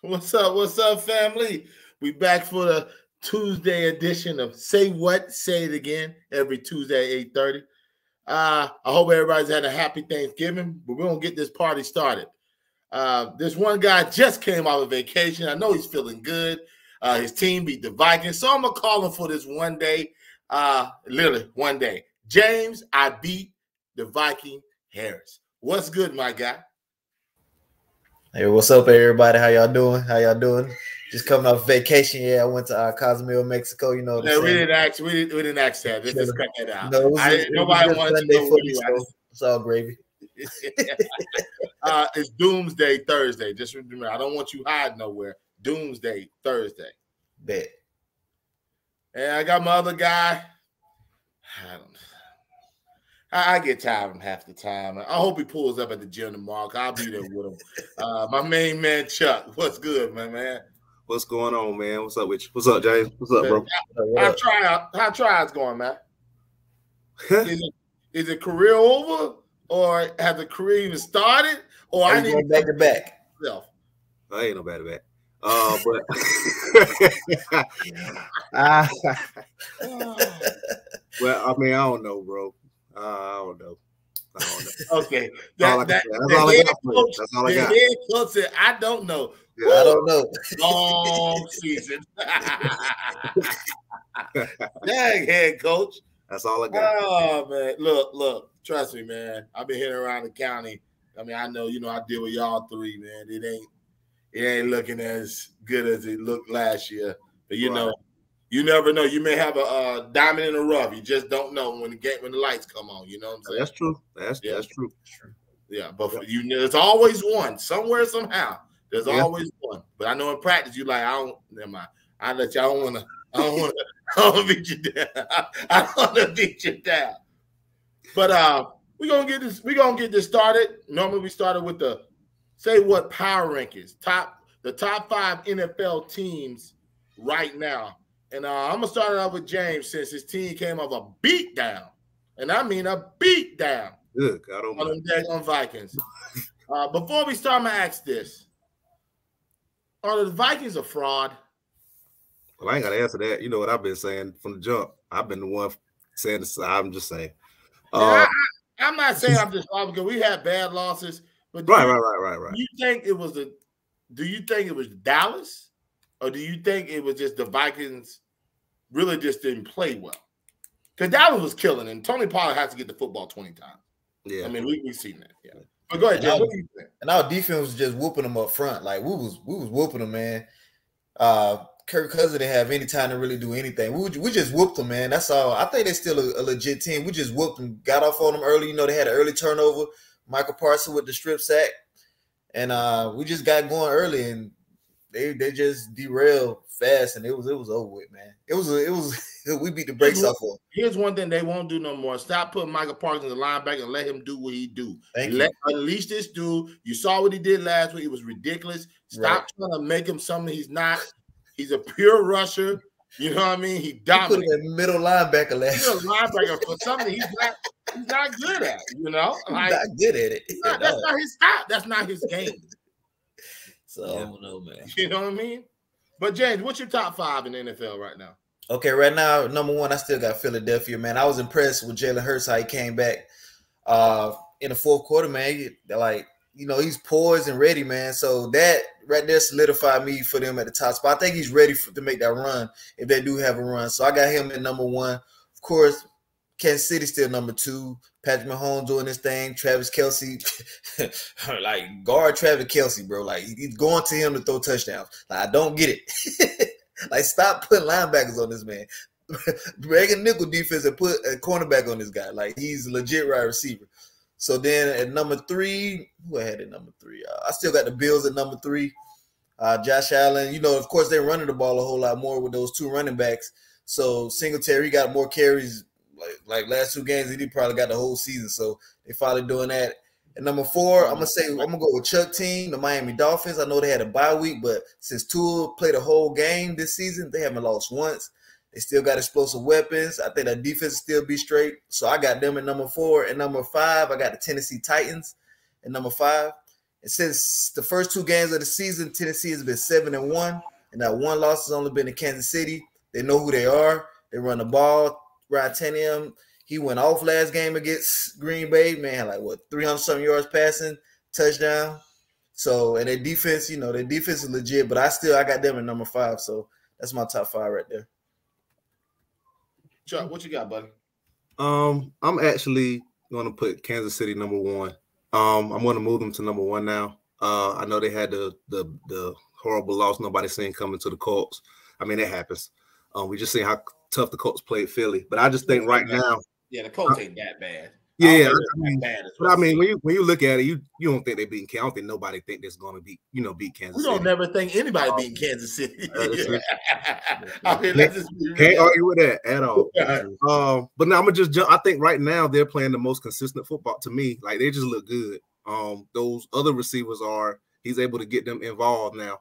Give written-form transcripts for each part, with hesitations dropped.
What's up, family? We back for the Tuesday edition of Say What, Say It Again every Tuesday at 8:30. I hope everybody's had a happy Thanksgiving, but we're going to get this party started. This one guy just came out of vacation. I know he's feeling good. His team beat the Vikings, so I'm going to call him for this one day, literally one day. James, I beat the Viking Harris. What's good, my guy? Hey, what's up, everybody? How y'all doing? Just coming off vacation. Yeah, I went to Cozumel, Mexico. You know, we didn't ask that. Let's just cut that out. No, nobody wanted to know what he was. It's all gravy. It's Doomsday Thursday. Just remember, I don't want you hiding nowhere. Doomsday Thursday. Bet. And I got my other guy. I get tired of him half the time. I hope he pulls up at the gym tomorrow. I'll be there with him. My main man, Chuck. What's good, man? What's going on, man? What's up with you? What's up, James? What's up, bro? How tryouts going, man? Is it career over, or has the career even started? Or I need back to back. I ain't no back to back. Well, I mean, I don't know, bro. I don't know. Okay. That's all I got. That's all I got. The head coach said, I don't know. Yeah, I don't know. Long season. Dang, head coach. That's all I got. Oh, man. Look. Trust me, man. I've been hitting around the county. I mean, I know, I deal with y'all three, man. It ain't looking as good as it looked last year. But, know, you never know. You may have a diamond in the rough. You just don't know when the lights come on. You know what I'm saying? That's true. That's true. Yeah, but there's always one somewhere, somehow. There's always one. But I know in practice, you like, never mind. I let you. I don't want to beat you down. I don't want to beat you down. But we're gonna get this started. Normally we started with the say what power rankings, the top 5 NFL teams right now. And I'm going to start it off with James since his team came off a beatdown. And I mean a beatdown on the Vikings. Before we start, I'm going to ask this. Are the Vikings a fraud? Well, I ain't got to answer that. You know what I've been saying from the jump. I've been the one saying this. I'm just saying. I'm not saying I'm just fraud because we had bad losses. But right. Do you think it was Dallas? Or do you think it was just the Vikings really just didn't play well? Because Dallas was killing, and Tony Pollard has to get the football 20 times. Yeah, I mean we've seen that. Yeah, but go ahead, Jay. What do you think? And our defense was just whooping them up front. Like we was whooping them, man. Kirk Cousins didn't have any time to really do anything. We just whooped them, man. That's all. I think they're still a legit team. We just whooped them, got off on them early. They had an early turnover. Michael Parsons with the strip sack, and we just got going early and. They just derailed fast, and it was over with, man. It was we beat the brakes off of. Here's one thing they won't do no more. Stop putting Michael Parsons in the linebacker and let him do what he do. Unleash this dude. You saw what he did last week. It was ridiculous. Stop trying to make him something he's not. He's a pure rusher. You know what I mean? He dominated. He put him middle linebacker last. Middle linebacker for something he's not good at. He's not good at it. That's not his style. That's not his game. So I don't know, man. You know what I mean? But James, what's your top 5 in the NFL right now? Okay, right now, number 1, I still got Philadelphia, man. I was impressed with Jalen Hurts, how he came back in the fourth quarter, man. He's poised and ready, man. So that right there solidified me for them at the top spot. I think he's ready to make that run if they do have a run. So I got him at number 1. Of course, Kansas City still number 2. Patrick Mahomes doing his thing. Travis Kelce, guard Travis Kelce, bro. He's going to him to throw touchdowns. I don't get it. Stop putting linebackers on this man. Break a nickel defense and put a cornerback on this guy. He's a legit wide receiver. So then at number 3, who I had at number 3? I still got the Bills at number 3. Josh Allen, of course, they're running the ball a whole lot more with those 2 running backs. So Singletary, he got more carries. Like last 2 games, he probably got the whole season. So they finally doing that. And number 4, I'm gonna go with Chuck team, the Miami Dolphins. I know they had a bye week, but since Tua played a whole game this season, they haven't lost once. They still got explosive weapons. I think that defense still be straight. So I got them at number 4. And number 5, I got the Tennessee Titans at number 5. And since the first 2 games of the season, Tennessee has been 7-1, and that one loss has only been in Kansas City. They know who they are. They run the ball. Ryan Tannehill, he went off last game against Green Bay. Man, had like what 300-something yards passing, touchdown. So, and their defense, their defense is legit. But I got them at number 5. So that's my top 5 right there. Chuck, what you got, buddy? I'm actually going to put Kansas City number 1. I'm going to move them to number 1 now. I know they had the horrible loss nobody's seen coming to the Colts. I mean, it happens. We just seen how tough the Colts played Philly, but I just think right now, the Colts ain't that bad. Yeah, I mean, when you look at it, you don't think they beating Kansas. I don't think nobody think that's going to beat Kansas. We don't never think anybody beating Kansas City. I mean, can't argue with that at all. But now I'm gonna just jump. I think right now they're playing the most consistent football to me. Like they just look good. Those other receivers he's able to get them involved now.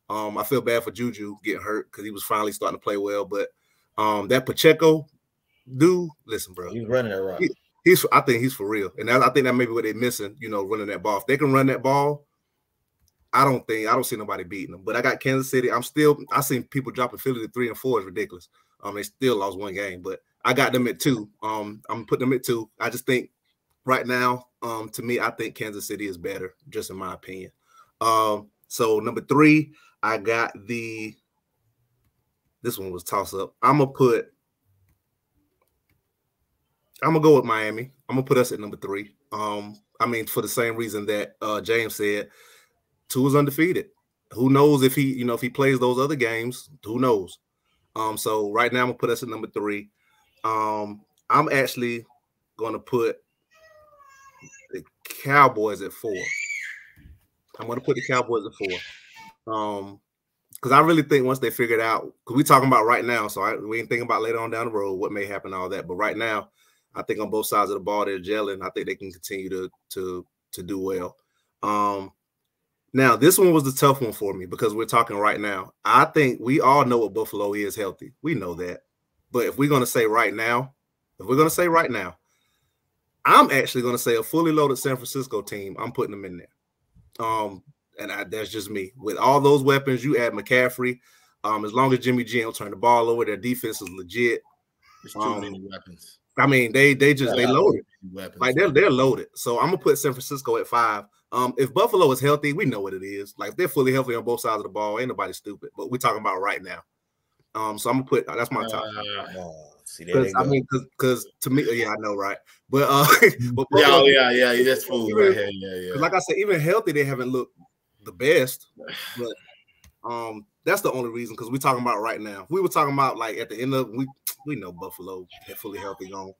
I feel bad for Juju getting hurt because he was finally starting to play well. But that Pacheco dude, listen, bro, he's running that route. I think he's for real, and I think that may be what they're missing. Running that ball. If they can run that ball, I don't see nobody beating them. But I got Kansas City. I seen people dropping Philly to 3 and 4 is ridiculous. They still lost 1 game, but I got them at 2. I'm putting them at 2. I just think right now, to me, I think Kansas City is better, just in my opinion. So number 3, I got this one was toss up. I'm gonna go with Miami. I'm gonna put us at number 3. I mean, for the same reason that James said, Tua's undefeated. Who knows if he plays those other games? Who knows? So right now I'm gonna put us at number 3. I'm actually gonna put the Cowboys at 4. I'm gonna put the Cowboys at 4. Because I really think once they figure it out, because we're talking about right now, so we ain't thinking about later on down the road what may happen and all that. But right now, I think on both sides of the ball they're gelling. I think they can continue to do well. Now this one was the tough one for me because we're talking right now. I think we all know what Buffalo is healthy. We know that. But if we're gonna say right now, I'm actually gonna say a fully loaded San Francisco team. I'm putting them in there. That's just me. With all those weapons, you add McCaffrey. As long as Jimmy G don't turn the ball over, their defense is legit. There's too many weapons. I mean, they loaded. Like they're loaded. So I'm gonna put San Francisco at 5. If Buffalo is healthy, we know what it is. Like they're fully healthy on both sides of the ball. Ain't nobody stupid. But we're talking about right now. So I'm gonna put that's my top. Because to me, yeah, I know, right? But but Buffalo, yeah, that's food right here. Yeah. Like I said, even healthy, they haven't looked the best. But that's the only reason because we're talking about right now. We were talking about like at the end of we know Buffalo fully healthy gone.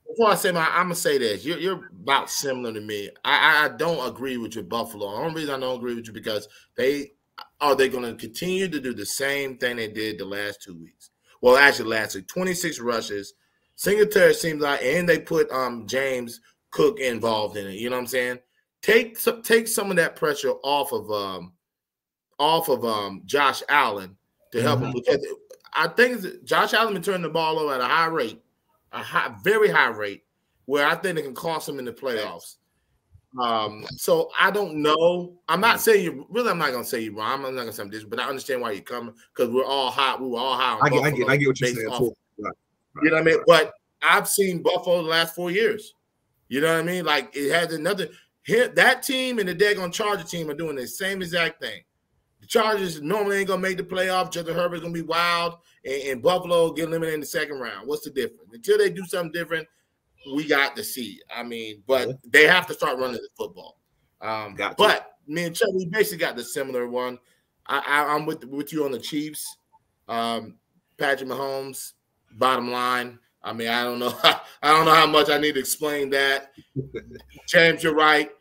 Before I say I'm gonna say this. You're about similar to me. I don't agree with your Buffalo. The only reason I don't agree with you because they're going to continue to do the same thing they did the last 2 weeks. Well, actually, last week, 26 rushes. Singletary seems like, and they put James Cook involved in it. You know what I'm saying? Take some of that pressure off of Josh Allen to help him because I think Josh Allen been turning the ball over at a high rate, very high rate, where I think it can cost him in the playoffs. So I don't know. I'm not saying you really. I'm not gonna say you wrong. I'm not gonna say this, but I understand why you're coming because we're all high. We were all high. On I get what you're saying. Right. You know what I mean? But I've seen Buffalo the last 4 years. You know what I mean? Like it has another. That team and the daggone Charger team are doing the same exact thing. The Chargers normally ain't gonna make the playoffs. Justin Herbert's gonna be wild, and Buffalo get eliminated in the second round. What's the difference? Until they do something different, we got to see. I mean, but they have to start running the football. But me and Chuck, we basically got the similar one. I'm with you on the Chiefs. Patrick Mahomes. Bottom line, I mean, I don't know how much I need to explain that. James, you're right.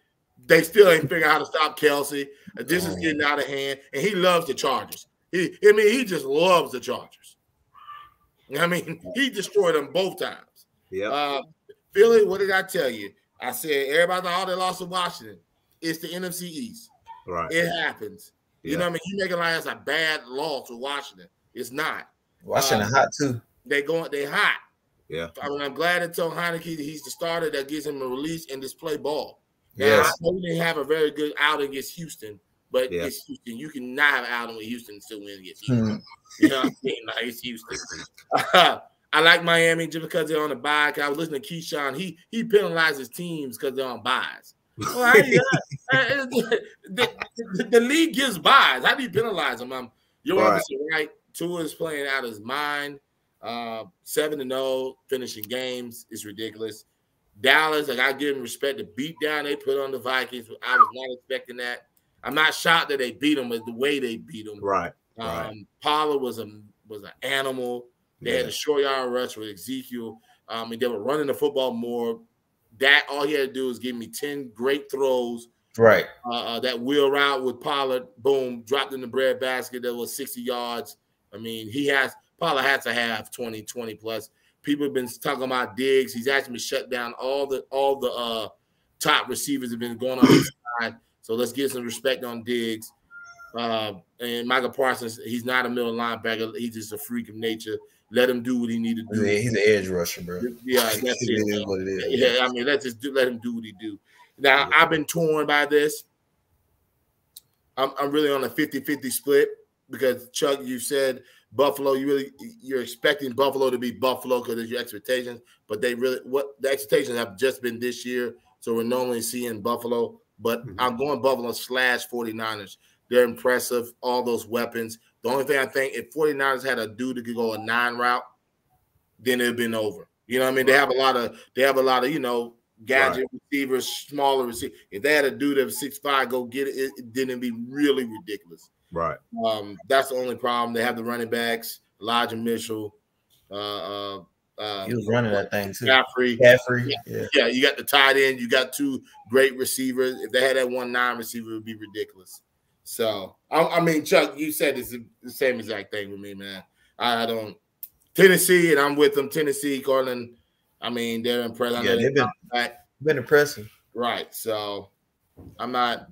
They still ain't figuring out how to stop Kelsey. This is getting out of hand, and he loves the Chargers. He just loves the Chargers. I mean, he destroyed them both times. Yeah. Philly, what did I tell you? I said everybody thought they lost to Washington. It's the NFC East. Right. It happens. Yeah. You know what I mean? You make it like it's a bad loss to Washington. It's not. Washington hot too. They hot. Yeah. I mean, I'm glad they told Heineke that he's the starter that gives him a release and just play ball. Now, I know we didn't have a very good outing against Houston, but against Houston, you cannot have an outing with Houston and still win against Houston. You know what I'm saying? Like, it's Houston. I like Miami just because they're on the bye. I was listening to Keyshawn. He penalizes teams because they're on byes. Well, the league gives byes. How do you penalize them? You're obviously right. Tua is playing out of his mind. 7-0, finishing games is ridiculous. Dallas, like, I give them respect. The beat down they put on the Vikings, I was not expecting that. I'm not shocked that they beat them, but the way they beat them. Right. Pollard was an animal. They had a short yard rush with Ezekiel. And they were running the football more. That all he had to do was give me 10 great throws. Right. That wheel route with Pollard, boom, dropped in the breadbasket. That was 60 yards. I mean, Pollard has to have 20 plus. People have been talking about Diggs. He's actually been shut down. All the top receivers have been going on his side. So let's give some respect on Diggs. And Michael Parsons, he's not a middle linebacker. He's just a freak of nature. Let him do what he needed to do. Yeah, he's an edge rusher, bro. Yeah, that's it. What it is. Yeah, I mean, let him do what he do. Now, I've been torn by this. I'm really on a 50-50 split because, Chuck, you said Buffalo, you're expecting Buffalo to be Buffalo because of your expectations, but the expectations have just been this year, so we're normally seeing Buffalo. But I'm going Buffalo / 49ers. They're impressive, all those weapons. The only thing I think, if 49ers had a dude that could go a 9 route, then it'd been over. You know what I mean? They have a lot of, gadget receivers, smaller receivers. If they had a dude that was 6'5", go get it, then it'd be really ridiculous. Right. That's the only problem. They have the running backs, Elijah Mitchell. He was running that thing too. Caffrey. Yeah, you got the tight end. You got 2 great receivers. If they had that 1-9 receiver, it would be ridiculous. So, I mean, Chuck, you said it's the same exact thing with me, man. I don't – Tennessee, and I'm with them. Tennessee, Cortland, I mean, they're impressive. Yeah, they've been impressive. Right. So, I'm not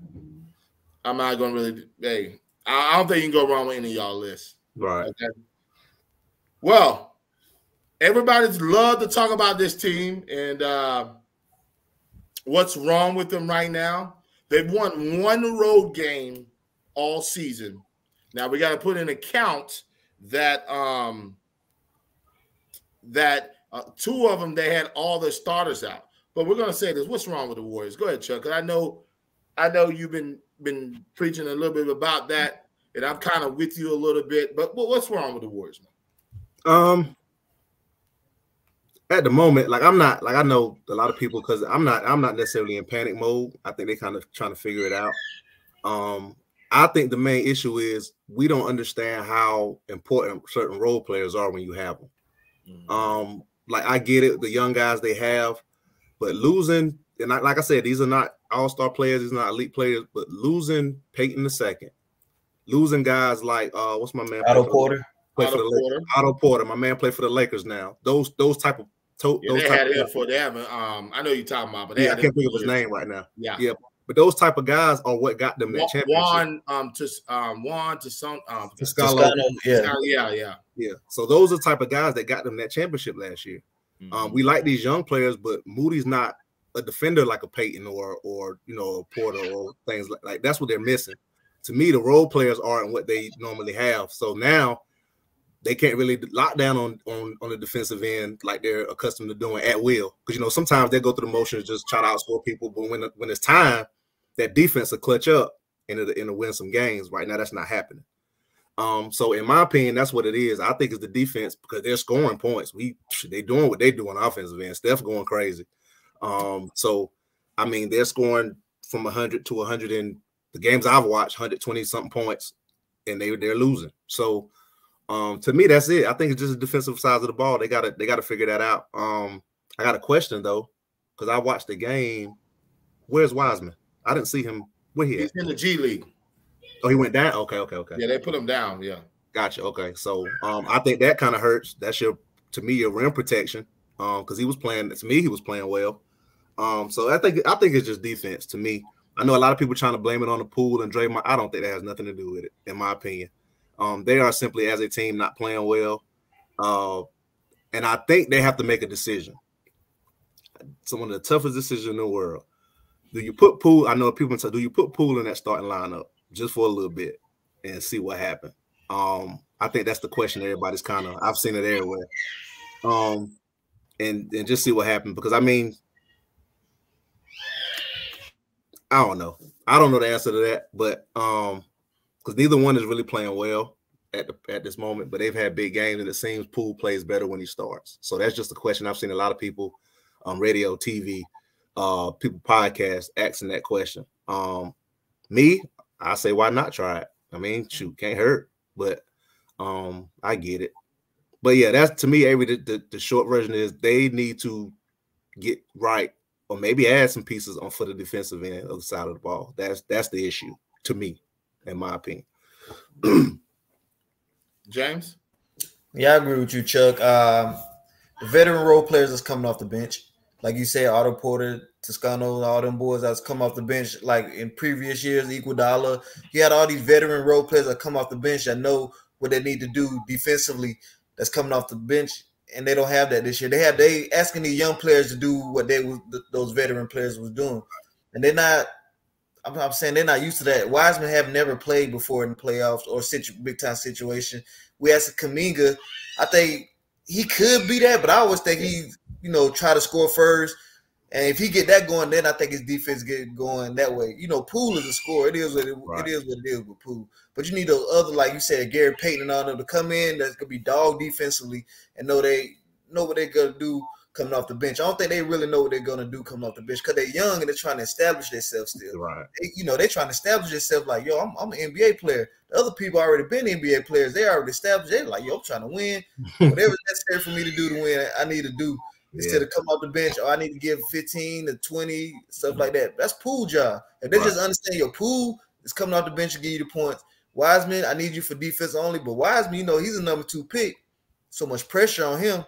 going to really – hey, I don't think you can go wrong with any of y'all lists. Right. Okay? Well, everybody's love to talk about this team and what's wrong with them right now. They've won 1 road game all season. Now we got to put in account that 2 of them they had all their starters out. But we're gonna say this: what's wrong with the Warriors? Go ahead, Chuck. Because I know you've been preaching a little bit about that, and I'm kind of with you a little bit. But what's wrong with the Warriors, man? At the moment, I know a lot of people because I'm not necessarily in panic mode. I think they kind of trying to figure it out. I think the main issue is we don't understand how important certain role players are when you have them. I get it, the young guys they have, but losing, and like I said, these are not all-star players, these are not elite players, but losing Peyton II, losing guys like what's my man? Otto Porter. Otto Porter, my man, played for the Lakers now. Those type of I know you're talking about, but I can't think of his name right now. Yeah. But those type of guys are what got them that championship. Yeah. So those are the type of guys that got them that championship last year. We like these young players, but Moody's not a defender like a Peyton or a Porter or things like that's what they're missing. To me, the role players aren't what they normally have. So now they can't really lock down on the defensive end like they're accustomed to doing at will. Because sometimes they go through the motions, just try to outscore people, but when it's time, that defense will clutch up and it'll win some games. Right now, that's not happening. So in my opinion, that's what it is. I think it's the defense because they're scoring points. They doing what they do on the offensive end. Steph going crazy. So I mean, they're scoring from 100 to 100 in the games I've watched, 120 something points, and they're losing. So to me, that's it. I think it's just the defensive side of the ball. They gotta figure that out. I got a question though, because I watched the game. Where's Wiseman? I didn't see him. Where he at? He's in the G League. Oh, he went down. Okay. Yeah, they put him down. Yeah. Gotcha. Okay. So I think that kind of hurts. That's your rim protection. Because he was playing. To me, he was playing well. So I think it's just defense to me. I know a lot of people trying to blame it on the Poole and Draymond. I don't think that has nothing to do with it, in my opinion. They are simply, as a team, not playing well. And I think they have to make a decision. It's one of the toughest decisions in the world. Do you put Poole? I know people say, do you put Poole in that starting lineup just for a little bit and see what happens? I think that's the question everybody's kind of. I've seen it everywhere. And just see what happens, because I mean, I don't know. I don't know the answer to that, but because neither one is really playing well at this moment, but they've had big games, and it seems Poole plays better when he starts. So that's just a question. I've seen a lot of people on radio, TV, people podcasts asking that question. Me, I say, why not try it? I mean, shoot, can't hurt, but I get it. But yeah, that's, to me, Avery, the short version is they need to get right, or maybe add some pieces on for the defensive end of the side of the ball. That's the issue to me, in my opinion. James? Yeah, I agree with you, Chuck. The veteran role players that's coming off the bench, like you said, Otto Porter, Toscano, all them boys that's come off the bench, like in previous years, Iguodala. You had all these veteran role players that come off the bench that know what they need to do defensively, that's coming off the bench, and they don't have that this year. They asking these young players to do what those veteran players was doing, and they're not. I'm saying they're not used to that. Wiseman have never played before in the playoffs or big time situation. We asked Kuminga, I think he could be that, but I always think he, try to score first. And if he get that going, then I think his defense get going that way. Poole is a scorer. It is what it is with Poole. But you need those other, like you said, Gary Payton and all them to come in that's gonna be dog defensively and know what they're gonna do coming off the bench. I don't think they really know what they're gonna do coming off the bench because they're young and they're trying to establish themselves still. Right. They're trying to establish themselves like, yo, I'm an NBA player. The other people already been NBA players. They already established. They're like, yo, I'm trying to win. Whatever's necessary for me to do to win, I need to do. Instead of come off the bench, I need to give 15 to 20, stuff like that. That's Poole job. If they just understand your Poole is coming off the bench to give you the points. Wiseman, I need you for defense only. But Wiseman, he's a number 2 pick. So much pressure on him.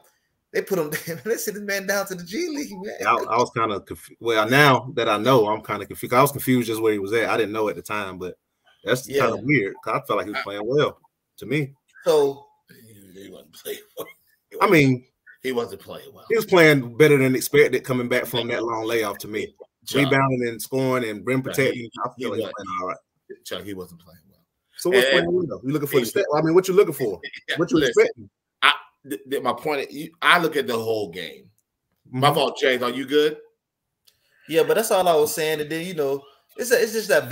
They put him down. They sent this man down to the G League, man. I was kind of confused. Well, now that I know, I'm kind of confused. I was confused just where he was at. I didn't know at the time, but that's kind of weird because I felt like he was playing well to me. So he wasn't playing well. I mean, he wasn't playing well. He was playing better than expected coming back from that long layoff to me. Rebounding and scoring and rim protecting. I feel like he was playing all right. Chuck, he wasn't playing well. So what's playing well though? You looking for the step? I mean, what you looking for? What you expecting? My point is, I look at the whole game. My fault, James. Are you good? Yeah, but that's all I was saying. And then it's just that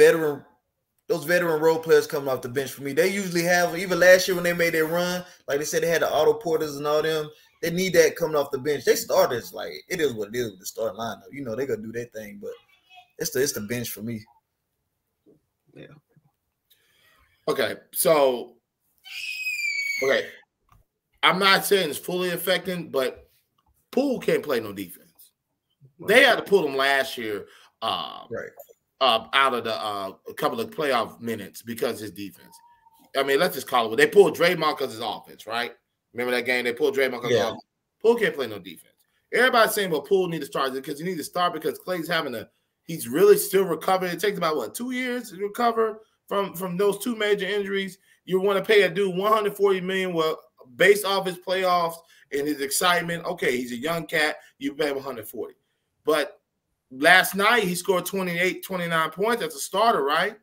those veteran role players coming off the bench for me. They usually have, even last year when they made their run, like they said, they had the Otto Porters and all them. They need that coming off the bench. They starters, like it is what it is with the starting lineup. They gonna do their thing, but it's the bench for me. Yeah. Okay. So I'm not saying it's fully affecting, but Poole can't play no defense. Right. They had to pull him last year out of the a couple of playoff minutes because of his defense. I mean, let's just call it. They pulled Draymond because his offense, right? Remember that game? They pulled Draymond because his offense. Poole can't play no defense. Everybody's saying, well, Poole need to start because he needs to start because Clay's he's really still recovering. It takes about 2 years to recover from those 2 major injuries. You want to pay a dude $140 million, well, based off his playoffs and his excitement. Okay, he's a young cat. You pay him $140. But last night he scored 29 points as a starter, right?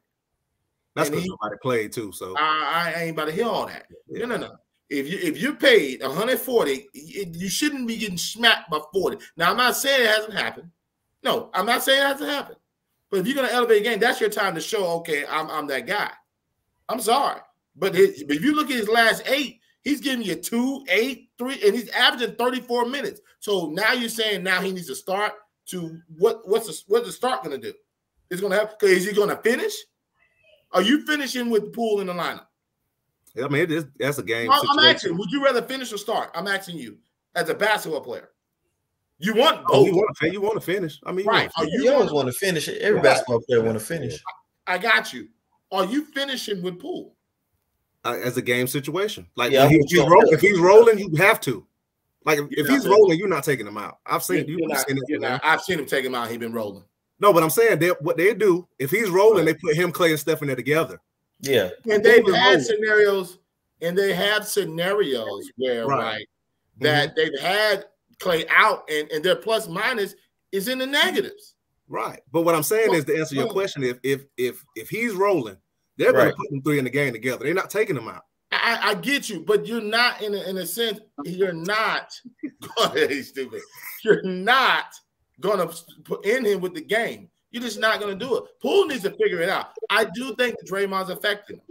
That's because nobody played too. So I ain't about to hear all that. Yeah. No. If you're paid $140, you shouldn't be getting smacked by 40. Now I'm not saying it hasn't happened. No, I'm not saying it hasn't happened. But if you're gonna elevate a game, that's your time to show. Okay, I'm that guy. I'm sorry, but if you look at his last 8. He's giving you 2, 8, 3, and he's averaging 34 minutes. So now you're saying now he needs to start to what's the start going to do? It's going to have because is he going to finish? Are you finishing with Poole in the lineup? I mean, that's a game. I'm asking, would you rather finish or start? I'm asking you as a basketball player. You want both. You want to finish. I mean, right. You always want to finish. Every basketball player want to finish. I got you. Are you finishing with Poole? As a game situation, like if he's rolling, you have to. Like if he's rolling, you're not taking him out. I've seen I've seen him take him out. He's been rolling. No, but I'm saying what they do if he's rolling, they put him, Clay, and Steph in there together. Yeah, and they've had scenarios, where that they've had Clay out, and their plus minus is in the negatives. Right. But what I'm saying is, to answer your question, if he's rolling, they're going to put them 3 in the game together. They're not taking them out. I get you, but you're not in a sense. You're not. Stupid. You're not going to put in him with the game. You're just not going to do it. Poole needs to figure it out. I do think that Draymond's affecting him.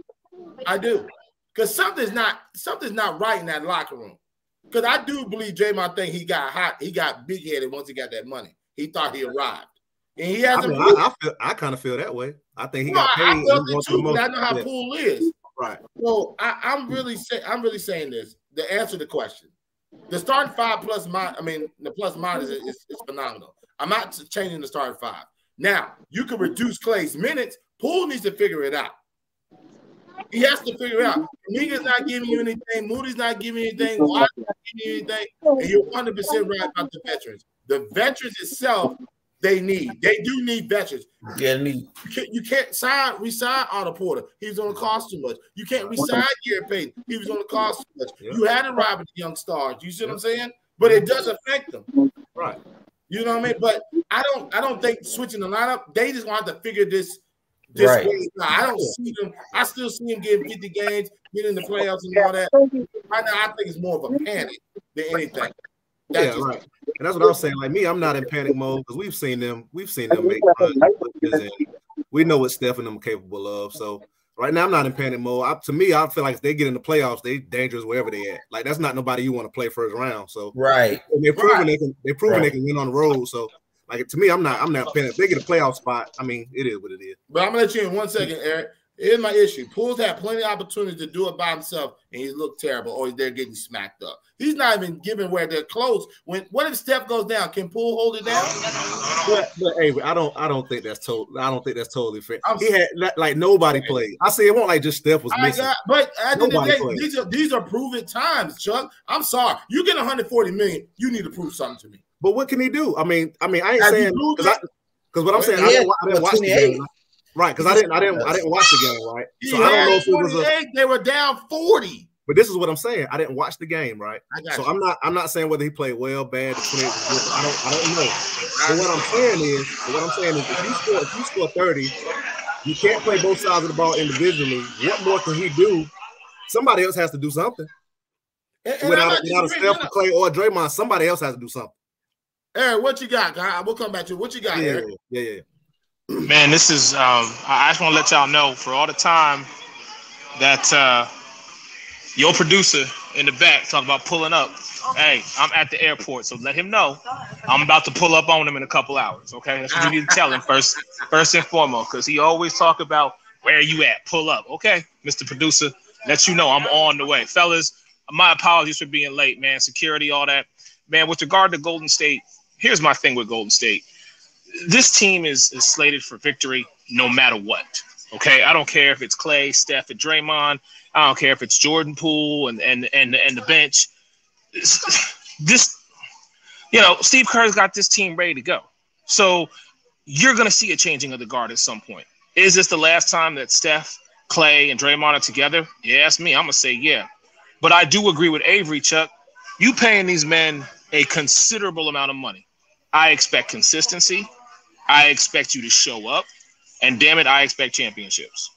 I do, because something's not right in that locker room. Because I do believe Draymond think he got hot. He got big headed once he got that money. He thought he arrived, and he hasn't. I kind of feel that way. I think he got paid. I felt it too, but I know how Poole is. Right. So I'm really saying this. To answer the question, the starting 5 plus the plus minus is phenomenal. I'm not changing the starting 5. Now you can reduce Clay's minutes. Poole needs to figure it out. He has to figure it out. Nigga's not giving you anything. Moody's not giving you anything. Watt's not giving you anything. And you're 100% right about the veterans. The veterans itself, they do need veterans. Yeah, you can't resign Otto Porter. He was going to cost too much. You can't resign Gary Payton. He was going to cost too much. Yeah. You had to rob the young stars. You see what I'm saying? But it does affect them. Right. You know what I mean? But I don't think switching the lineup, they just want to figure this right. way. I don't see them. I still see them getting 50 games, getting in the playoffs and all that. Right now, I think it's more of a panic than anything. Right. And that's what I was saying. Like me, I'm not in panic mode because we've seen them make runs. We know what Steph and them are capable of. So right now, I'm not in panic mode. To me, I feel like if they get in the playoffs, they dangerous wherever they at. Like that's not nobody you want to play first round. So right, they're proving they can win on the road. So like to me, I'm not panic. If they get a playoff spot, I mean, it is what it is. But I'm gonna let you in 1 second, Eric. Here's my issue. Poole's had plenty of opportunities to do it by himself, and he's looked terrible, or they're getting smacked up. He's not even giving where they're close. What if Steph goes down? Can Poole hold it down? But hey, I don't think that's totally fair. He had like nobody played. I say it won't like just Steph was missing. But at the end of the day, these are proven times, Chuck. I'm sorry. You get 140 million, you need to prove something to me. But what can he do? I mean, I ain't saying because what I'm saying, I didn't watch the game. Right, because I didn't watch the game, right? So I don't know if it was they were down 40. But this is what I'm saying. I didn't watch the game, right? So I'm not saying whether he played well, bad, I don't know. So what I'm saying is if you score 30, you can't play both sides of the ball individually. What more can he do? Somebody else has to do something. Without a Steph, Clay, or Draymond, somebody else has to do something. Eric, what you got? We'll come back to what you got, Eric. Yeah. Man, this is I just want to let y'all know for all the time that your producer in the back talking about pulling up. Hey, I'm at the airport, so let him know I'm about to pull up on him in a couple hours. Okay, that's what you need to tell him first and foremost, because he always talk about where you at, pull up. Okay, Mr. Producer, let you know I'm on the way, fellas. My apologies for being late, man. Security, all that, man. With regard to Golden State, here's my thing with Golden State. This team is slated for victory no matter what. Okay, I don't care if it's Clay, Steph, and Draymond. I don't care if it's Jordan Poole and the bench. This, Steve Kerr's got this team ready to go. So you're going to see a changing of the guard at some point. Is this the last time that Steph, Clay, and Draymond are together? You ask me, I'm going to say yeah. But I do agree with Avery, Chuck. You paying these men a considerable amount of money. I expect consistency. I expect you to show up. And damn it, I expect championships.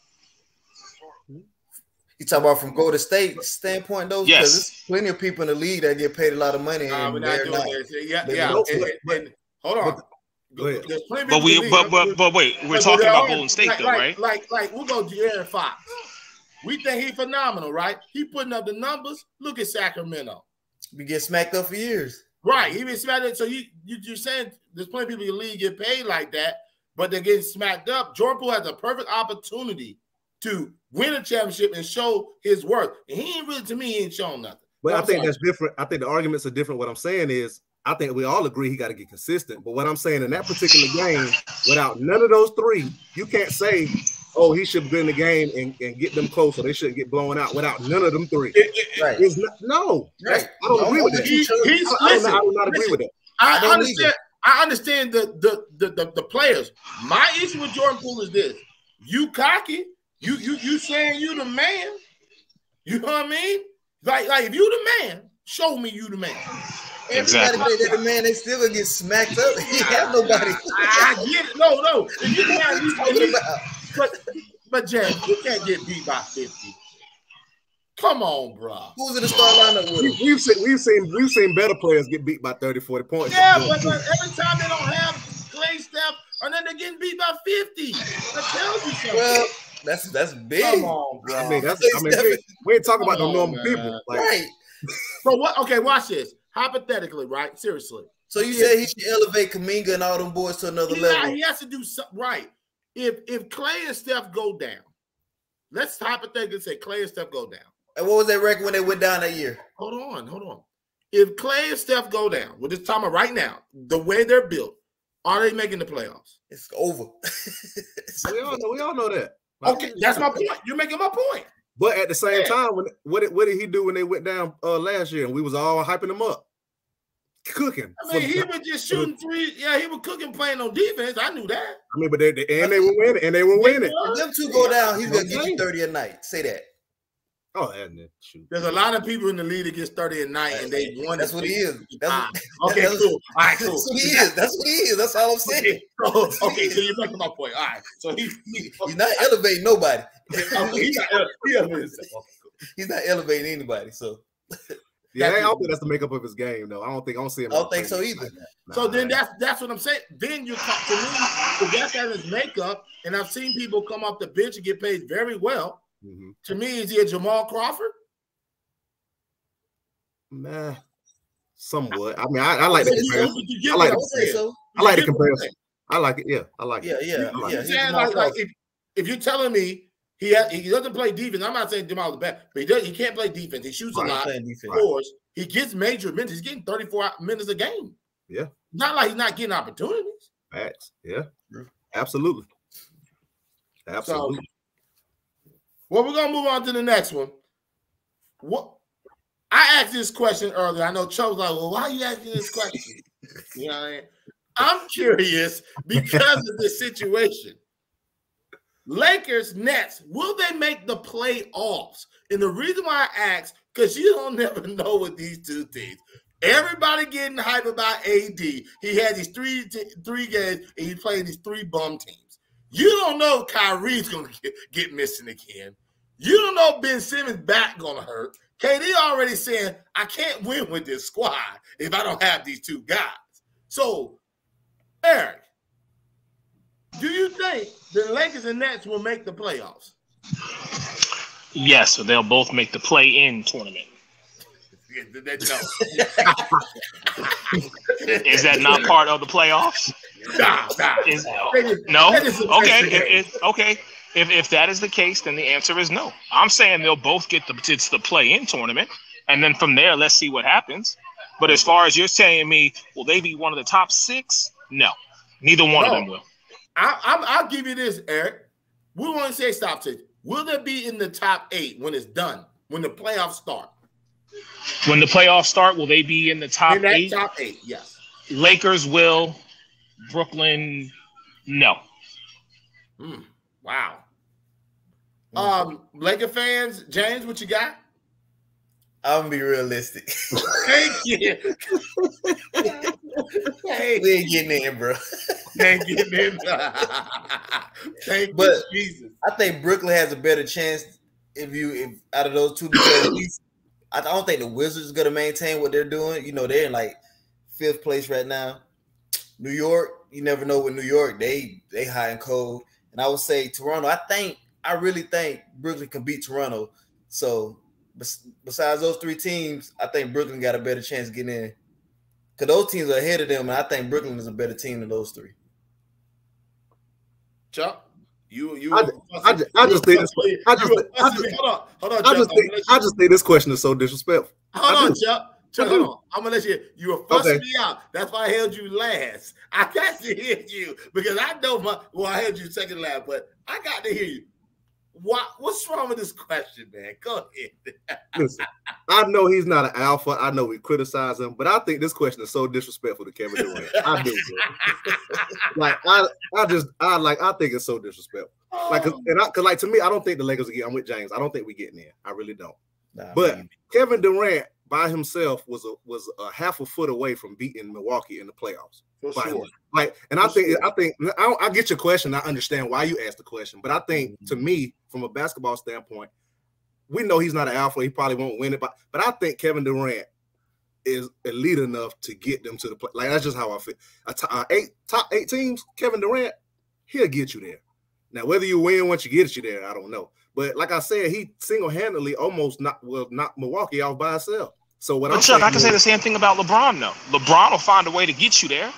You talk about from Golden State standpoint, though? Yes. Because there's plenty of people in the league that get paid a lot of money. We're not doing this. And hold on. There's plenty but wait, we're talking about Golden State, though, right? Like we'll go De'Aaron Fox. We think he's phenomenal, right? He putting up the numbers. Look at Sacramento. We get smacked up for years. Right. He been smacked up. So you're saying there's plenty of people in the league get paid like that, but they're getting smacked up. Jordan Poole has a perfect opportunity to win a championship and show his worth. And he ain't really, to me, he ain't shown nothing. But I think that's different. I think the arguments are different. What I'm saying is, I think we all agree he got to get consistent. But what I'm saying in that particular game, without none of those three, you can't say, oh, he should be in the game and get them close, or they shouldn't get blown out without none of them three. Right. I don't agree with that. I do not agree with that. I understand the players. My issue with Jordan Poole is this: you cocky, you saying you the man. You know what I mean? Like if you the man, show me you the man. Exactly. Everybody that man, they still gonna get smacked up. He have nobody. I get it. No. If you can't, Talking about. but James, you can't get beat by 50. Come on, bro. Who's in the start lineup with him? We've seen better players get beat by 30, 40 points. Yeah, but every time they don't have Clay, Steph, and then they're getting beat by 50. That tells you something. Well, that's big. Come on, bro. I mean, we ain't talking about no normal people. Like, Right. So what? Okay, watch this. Hypothetically, right? Seriously. So you said he should elevate Kuminga and all them boys to another level. He has to do something right. If Clay and Steph go down, let's hypothetically say Clay and Steph go down. And what was that record when they went down that year? Hold on. If Clay and Steph go down, we're just talking about right now, the way they're built, are they making the playoffs? It's over. we all know that. Okay, that's my point. You're making my point. But at the same time, what did he do when they went down last year and we was all hyping him up? Cooking. I mean, he was just shooting three. Yeah, he was cooking, playing on defense. I knew that. I mean, but they were winning, and they were winning. If them two go down, he's gonna get you 30 a night. Say that. Oh, and shoot. There's a lot of people in the league that gets 30 a night, and they won. That's what he is. Okay, cool. All right, cool. That's what he is. That's what he is. That's all I'm saying. Okay, so you're making my point. All right, so he's not elevating nobody. He's not elevating. He's not elevating anybody. So yeah, I don't think that's the makeup of his game, though. I don't see him. I don't think so either. So then that's what I'm saying. Then you talk to me, because that's at his makeup, and I've seen people come off the bench and get paid very well. Mm-hmm. To me, is he a Jamal Crawford? Nah, somewhat. I mean, I like the comparison. I like the comparison. I like it. Yeah, I like it. Yeah. Like if you're telling me he doesn't play defense, I'm not saying Jamal is bad, but he can't play defense. He shoots a lot. Of course, he gets major minutes. He's getting 34 minutes a game. Yeah, not like he's not getting opportunities. Facts. Yeah, absolutely. So, well, we're gonna move on to the next one. What I asked this question earlier. I know Chuck was like, "Well, why are you asking this question?" You know what I mean? I'm curious because of this situation. Lakers, Nets, will they make the playoffs? And the reason why I ask, because you don't never know with these two teams. Everybody getting hyped about AD. He had these three games, and he's playing these three bum teams. You don't know if Kyrie's going to get missing again. You don't know if Ben Simmons' back going to hurt. KD already saying, I can't win with this squad if I don't have these two guys. So, Eric, do you think the Lakers and Nets will make the playoffs? Yes, so they'll both make the play-in tournament. Is that not part of the playoffs? No. Okay. If that is the case, then the answer is no. I'm saying they'll both get it's the play-in tournament, and then from there, let's see what happens. But as far as you're saying me, will they be one of the top six? No, neither one of them will. I'll give you this, Eric. We want to say top six. Will they be in the top 8 when it's done? When the playoffs start? When the playoffs start, will they be in the top 8? Top 8, yes. Lakers will. Brooklyn, no. Wow. Laker fans, James, what you got? I'm gonna be realistic. Thank you. Hey, we ain't getting in, bro. Ain't getting in. Thank you, Jesus. I think Brooklyn has a better chance if out of those two, because I don't think the Wizards are gonna maintain what they're doing. You know, they're in like 5th place right now. New York, you never know with New York. They high and cold. And I would say Toronto. I really think Brooklyn can beat Toronto. So besides those 3 teams, I think Brooklyn got a better chance of getting in. Because those teams are ahead of them, and I think Brooklyn is a better team than those 3. Chuck, I just think this question is so disrespectful. Hold on, Chuck. Hold on. I'm gonna let you. You were fussing me out. That's why I held you last. I got to hear you because I know I held you second last, but I got to hear you. What's wrong with this question, man? Go ahead. Listen, I know he's not an alpha. I know we criticize him, but I think this question is so disrespectful to Kevin Durant. I do, bro. I think it's so disrespectful. Like, to me, I don't think the Lakers are getting. I'm with James. I don't think we're getting in. I really don't. But Kevin Durant by himself was a half a foot away from beating Milwaukee in the playoffs. For sure. Like, and I get your question. I understand why you asked the question, but I think to me, from a basketball standpoint, we know he's not an alpha. He probably won't win it, but I think Kevin Durant is elite enough to get them to the play. Like, that's just how I feel. Top eight teams, Kevin Durant, he'll get you there. Now, whether you win once you get you there, I don't know. But like I said, he single-handedly almost knocked Milwaukee off by himself. So what I'm Chuck, I can say the same thing about LeBron, though. LeBron will find a way to get you there.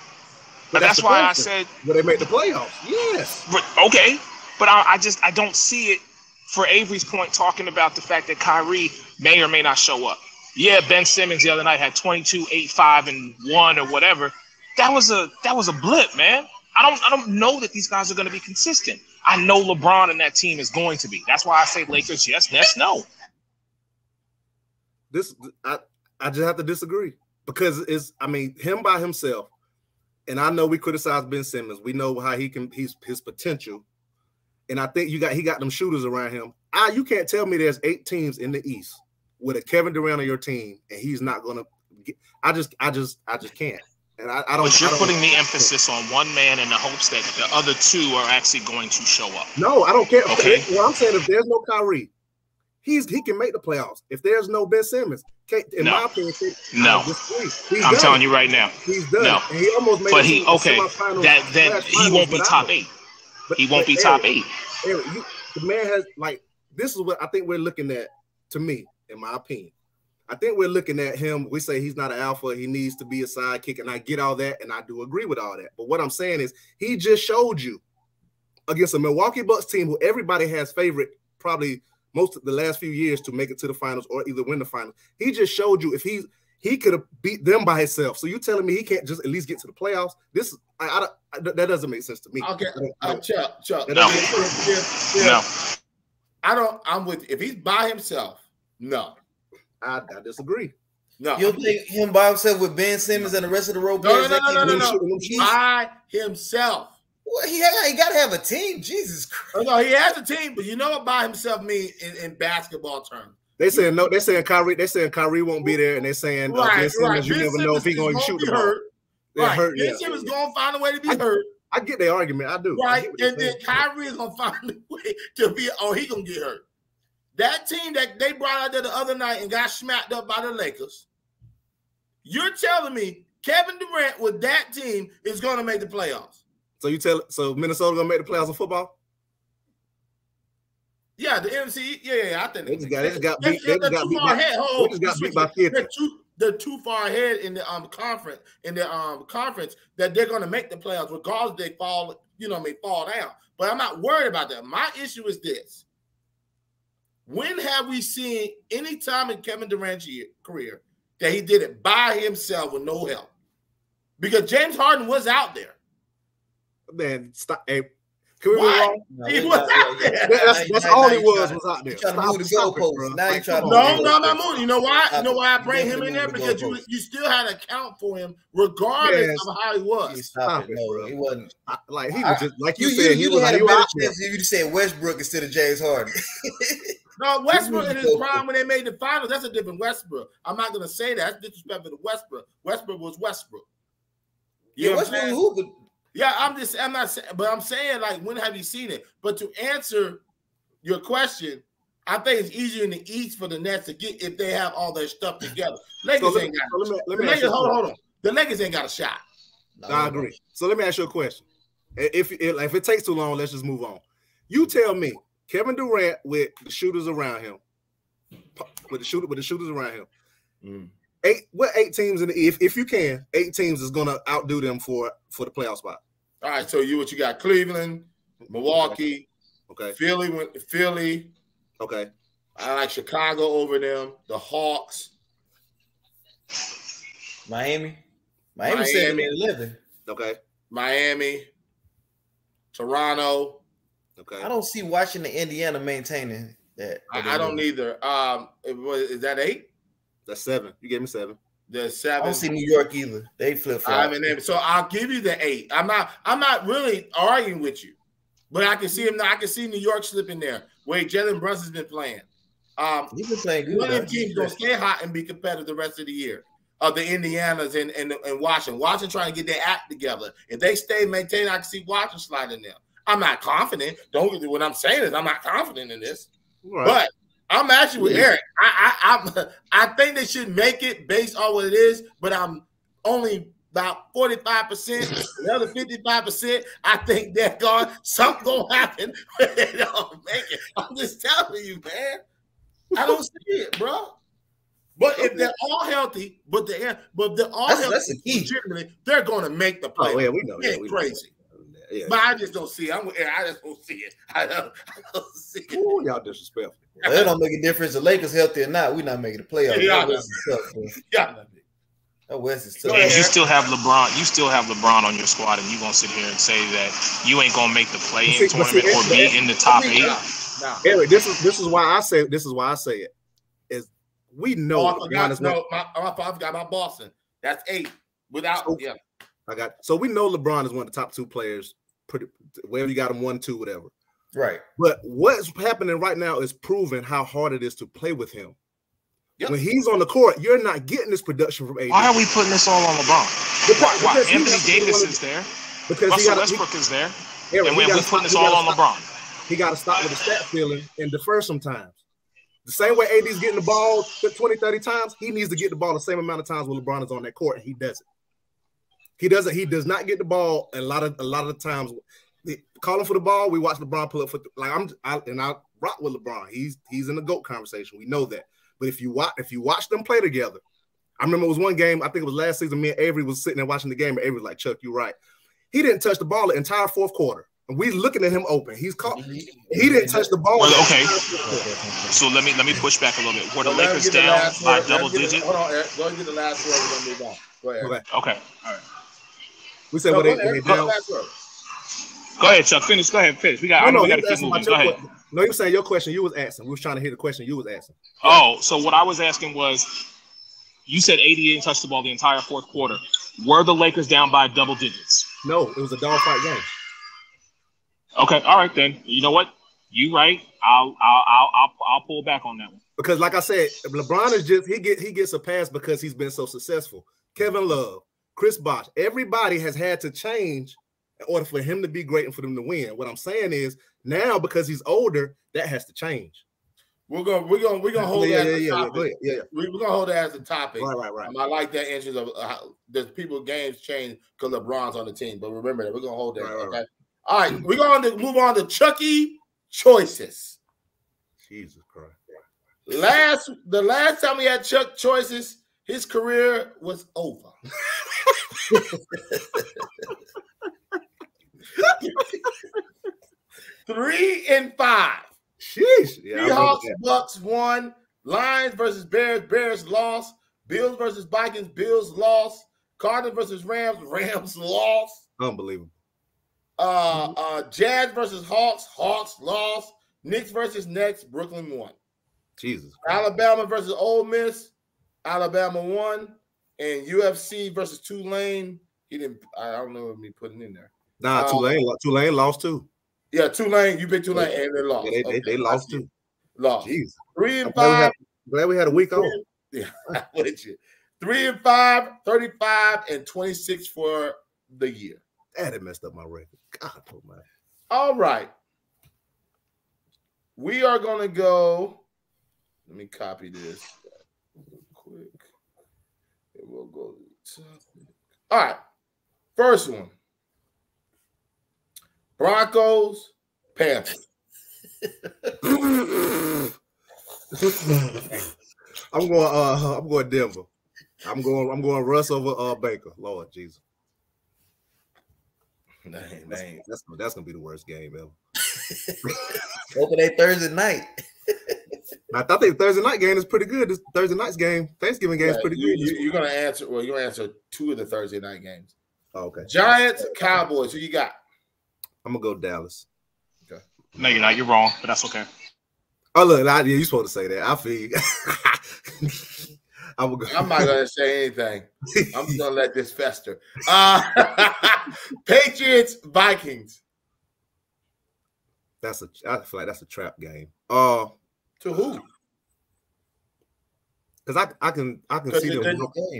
But that's why I said when they make the playoffs. Yes. But, okay. But I don't see it for Avery's point talking about the fact that Kyrie may or may not show up. Yeah, Ben Simmons the other night had 22, 8, 5, and 1 or whatever. That was a blip, man. I don't know that these guys are going to be consistent. I know LeBron and that team is going to be. That's why I say Lakers, yes, Nets, no. I just have to disagree because him by himself. And I know we criticize Ben Simmons. We know how he's his potential. And I think he got them shooters around him. You can't tell me there's 8 teams in the East with a Kevin Durant on your team and he's not gonna get, I just can't. And I don't. But you're putting the emphasis on one man in the hopes that the other 2 are actually going to show up. No, I don't care. Okay. Well, I'm saying if there's no Kyrie, he can make the playoffs. If there's no Ben Simmons, my opinion, I'm telling you right now, he's done. No, and he almost made he won't be top 8. He won't be top 8. Eric, the man has this is what I think we're looking at. To me, in my opinion, I think we're looking at him. We say he's not an alpha. He needs to be a sidekick, and I get all that, and I do agree with all that. But what I'm saying is, he just showed you against a Milwaukee Bucks team who everybody has favorite probably most of the last few years to make it to the finals or either win the finals. He just showed you if he could have beat them by himself. So you telling me he can't just at least get to the playoffs? This that doesn't make sense to me. Okay, Chuck. No. I'm with you. If he's by himself, no. I disagree. No. You'll think him by himself with Ben Simmons and the rest of the role players? No. By himself. Well, he got to have a team. Jesus Christ. No, he has a team, but you know what by himself means in basketball terms. They saying no. They're saying Kyrie won't be there, and they're saying Ben Simmons. You never know if he's going to shoot the ball. Right. Ben Simmons going to find a way to be hurt. I get their argument. I do. Right, and then Kyrie is going to find a way to be. Oh, he going to get hurt. That team that they brought out there the other night and got smacked up by the Lakers. You're telling me Kevin Durant with that team is going to make the playoffs? So Minnesota going to make the playoffs in football? Yeah, the NFC. Yeah. I think they just got beat. They just got beat by 50. They're too far ahead in the conference. Conference that they're going to make the playoffs, regardless they fall. Fall down. But I'm not worried about that. My issue is this: when have we seen any time in Kevin Durant's career that he did it by himself with no help? Because James Harden was out there. Man, stop. Hey, can we move on? No, he was out there. That's all he was out there. Trying to move the goalposts. Now you're trying to I'm not moving. You know why? You know why I bring him in there? Because you still had to account for him regardless of how he was. Stop it, bro. He wasn't. Like he was just like you said. He was had a better chance if you said Westbrook instead of James Harden. No, Westbrook in his prime when they made the finals, that's a different Westbrook. I'm not going to say that. That's disrespectful to Westbrook. Westbrook was Westbrook. Yeah, Westbrook who? Yeah, I'm not saying, but I'm saying, like, when have you seen it? But to answer your question, I think it's easier in the East for the Nets to get if they have all their stuff together. Lakers ain't got a shot. Hold on. The Lakers ain't got a shot. I agree. So let me ask you a question. If it takes too long, let's just move on. You tell me, Kevin Durant with the shooters around him, with the shooters around him. 8 teams in the if you can, 8 teams is gonna outdo them for the playoff spot. All right, so you got Cleveland, Milwaukee, okay, Philly, okay. I like Chicago over them, the Hawks, Miami 7-11. Okay, Miami, Toronto. Okay, I don't see Washington, Indiana maintaining that. I don't either. Is that 8? That's 7. You gave me 7. There's 7. I don't see New York either. They flip-flop. So I'll give you the 8. I'm not really arguing with you, but I can see him. I can see New York slipping there. Wait, Jalen Brunson's been playing. He's been playing good. One of the teams gonna stay hot and be competitive the rest of the year. The Indianas and Washington. Washington trying to get their act together. If they stay maintained, I can see Washington sliding there. I'm not confident. What I'm saying is I'm not confident in this. Right. But I'm actually with Eric. I think they should make it based on what it is, but I'm only about 45%. The other 55%, I think something gonna happen when they don't make it. I'm just telling you, man. I don't see it, bro. But if they're all healthy, they're all healthy, that's the key. Legitimately, they're going to make the play. Oh, yeah, we know. It's crazy. Yeah. But I just don't see it. I just don't see it. I don't see it. Ooh, y'all disrespectful. Well, it don't make a difference. The Lakers healthy or not, we're not making the playoffs. That West is tough. And you still have LeBron. You still have LeBron on your squad, and you gonna sit here and say that you ain't gonna make the play-in tournament or be in the top 8. Eric, this is why I say it. Is we know I forgot about Boston. That's 8 without. So we know LeBron is one of the top 2 players. Wherever you got him 1, 2, whatever. Right. But what's happening right now is proving how hard it is to play with him. Yep. When he's on the court, you're not getting this production from AD. Why are we putting this all on LeBron? Why? Anthony Davis is there. Because Russell Westbrook is there. And we're putting this all on LeBron. He got to stop with the stat feeling and defer sometimes. The same way AD's getting the ball 20, 30 times, he needs to get the ball the same amount of times when LeBron is on that court, and he doesn't. He does not get the ball a lot of the times. Calling for the ball, we watch LeBron pull up for I rock with LeBron. He's in the GOAT conversation. We know that. But if you watch them play together, I remember it was one game, I think it was last season, me and Avery was sitting there watching the game, and Avery was like, Chuck, you're right. He didn't touch the ball the entire 4th quarter. And we looking at him open. He didn't touch the ball. Well, okay. So let me push back a little bit. Were the Lakers down by double digit? Hold on, Eric. Go and get the last word. We're gonna move on. Go ahead. Okay. All right. We said what they down. Go ahead, Chuck. Finish. Go ahead. Finish. We got to keep moving. Go ahead. No, you were saying your question you was asking. We was trying to hear the question you was asking. Oh, so what I was asking was, you said AD didn't touch the ball the entire 4th quarter. Were the Lakers down by double digits? No, it was a dogfight game. Okay, all right then. You know what? You right. I'll pull back on that one. Because like I said, LeBron is just he gets a pass because he's been so successful. Kevin Love, Chris Bosh, everybody has had to change in order for him to be great and for them to win. What I'm saying is now because he's older, that has to change. We're gonna hold that as a topic. We're gonna hold that as a topic. Right. I like that interest of the people games change because LeBron's on the team. But remember that we're gonna hold that. Okay. All right, we're going to move on to Chucky choices. Jesus Christ. The last time we had Chuck choices, his career was over. 3-5. Sheesh. Seahawks, Bucks won. Lions versus Bears, Bears lost. Bills versus Vikings, Bills lost. Cardinals versus Rams, Rams lost. Unbelievable. Jazz versus Hawks, Hawks lost. Knicks versus Nets, Brooklyn won. Jesus. Alabama versus Ole Miss, Alabama won. And UFC versus Tulane, I don't know what he putting in there. Nah, Tulane lost too. Yeah, Tulane, you picked Tulane and they lost. Yeah, they lost too. Lost. Jeez. 3-5. Glad we had a week off. Yeah, with you. 3-5, 35, and 26 for the year. That messed up my record. God, oh man. All right. We are going to go. Let me copy this real quick. And we'll go to the topic. All right. First one. Broncos, Panthers. I'm going Denver. I'm going Russ over Baker. Lord Jesus. That's gonna be the worst game ever. Open a Thursday night. I thought the Thursday night game is pretty good. This Thursday night's game, Thanksgiving game is pretty good. You're gonna answer. Well, you're gonna answer 2 of the Thursday night games. Oh, okay. Giants, Cowboys. Who you got? I'm gonna go Dallas. Okay. No, you're not. You're wrong, but that's okay. Oh look, you're supposed to say that. I feel. I'm not gonna say anything. I'm just gonna let this fester. Patriots, Vikings. I feel like that's a trap game. To who? Because I can see them.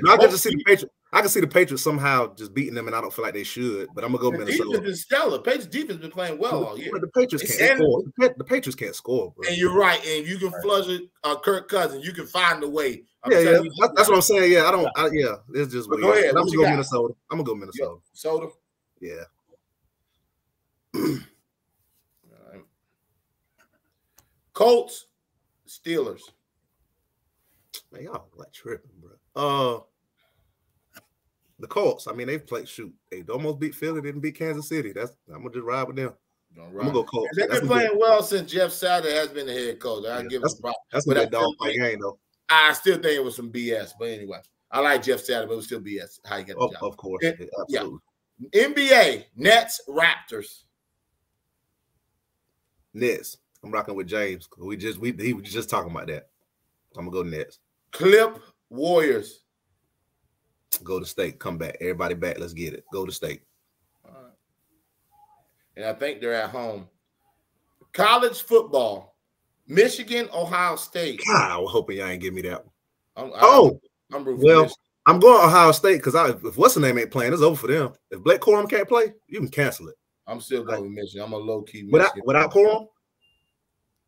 I can just see the Patriots. I can see the Patriots somehow just beating them, and I don't feel like they should. But I'm gonna go Minnesota. Defense is stellar. Patriots defense been playing well all year. The Patriots can't score. The Patriots can't score, bro. And you're right. And if you can flush it, Kirk Cousins, you can find a way. Yeah. That's what I'm saying. Yeah, it's just weird. Go ahead. I'm gonna go Minnesota. I'm gonna go Minnesota. Soda. Yeah. Right. Colts, Steelers. Man, y'all like tripping, bro. The Colts. I mean, they've played. Shoot, they almost beat Philly. Didn't beat Kansas City. I'm gonna just ride with them. I'm gonna go Colts. They've been playing well since Jeff Saturday has been the head coach. I give him props. That's a good dogfight game, though. I still think it was some BS, but anyway, I like Jeff Saturday, but it was still BS. How you get the job? Of course, absolutely. Yeah. NBA Nets Raptors. Nets. I'm rocking with James. He was just talking about that. I'm gonna go Nets. Clip Warriors. Go to State. Come back. Everybody back. Let's get it. Go to State. All right. And I think they're at home. College football. Michigan, Ohio State. God, I was hoping y'all ain't give me that one. I'm rooting for Michigan. I'm going Ohio State because if what's the name ain't playing, it's over for them. If Blake Corum can't play, you can cancel it. I'm still going with Michigan. I'm a low key Michigan. Without Corum?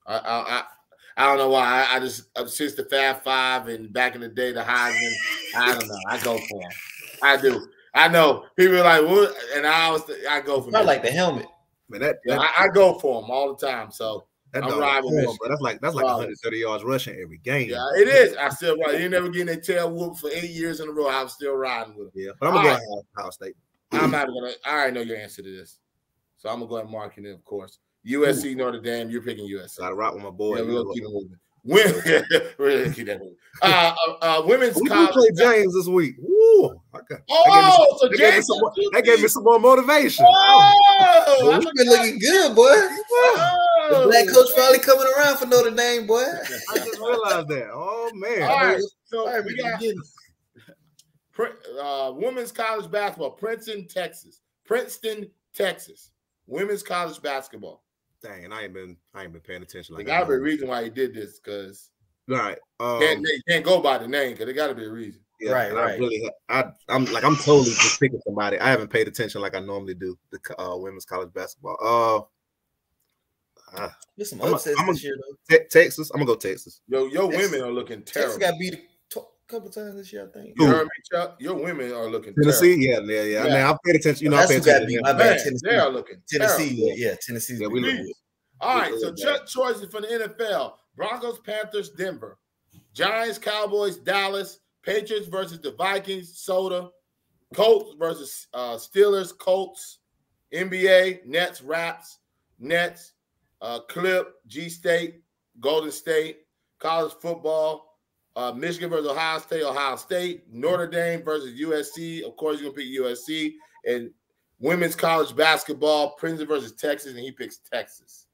I don't know why. I just since the Fab Five and back in the day, the Heisman. I don't know. I go for him. I do. I know people are like, what? And I go for him. I like the helmet. Man, I go for him all the time. So I'm riding with but that's like 130 yards rushing every game. Yeah, it is. I still ride. You never getting their tail whooped for 8 years in a row. I'm still riding with him. Yeah, but I'm gonna go Ohio State. I'm not gonna. I already know your answer to this, so I'm gonna go ahead and mark it in, of course. USC, Notre Dame. You're picking USC. I rock with my boy. Yeah, we'll keep it moving. Women's we college. Play James this week. Woo! That gave me some more motivation. You've been looking good, boy. The black coach finally coming around for Notre Dame, boy. I just realized that. Oh man! All right, so we got women's college basketball. Princeton, Texas. Women's college basketball. Dang, and I ain't been paying attention. There gotta be a reason why he did this, because right. Can't go by the name, because there gotta be a reason. Yeah, right. I'm totally just picking somebody. I haven't paid attention like I normally do. The women's college basketball. There's some upsets this year, though. Texas. I'm gonna go Texas. Your women are looking terrible. Texas got beat a couple times this year, I think. You heard me, Chuck? Your women are looking Tennessee, terrible. Yeah. I mean, I've paid attention. That's who got beat. My bad. Tennessee. They are looking Tennessee. terrible. Yeah, Tennessee. Yeah, we look. All right, so Chuck choices for the NFL: Broncos, Panthers, Denver, Giants, Cowboys, Dallas, Patriots versus the Vikings, Soda, Colts versus Steelers, Colts, NBA, Nets, Raps, Nets, Clip, G State, Golden State, college football, Michigan versus Ohio State, Notre Dame versus USC. Of course, you're gonna pick USC. And women's college basketball, Princeton versus Texas, and he picks Texas.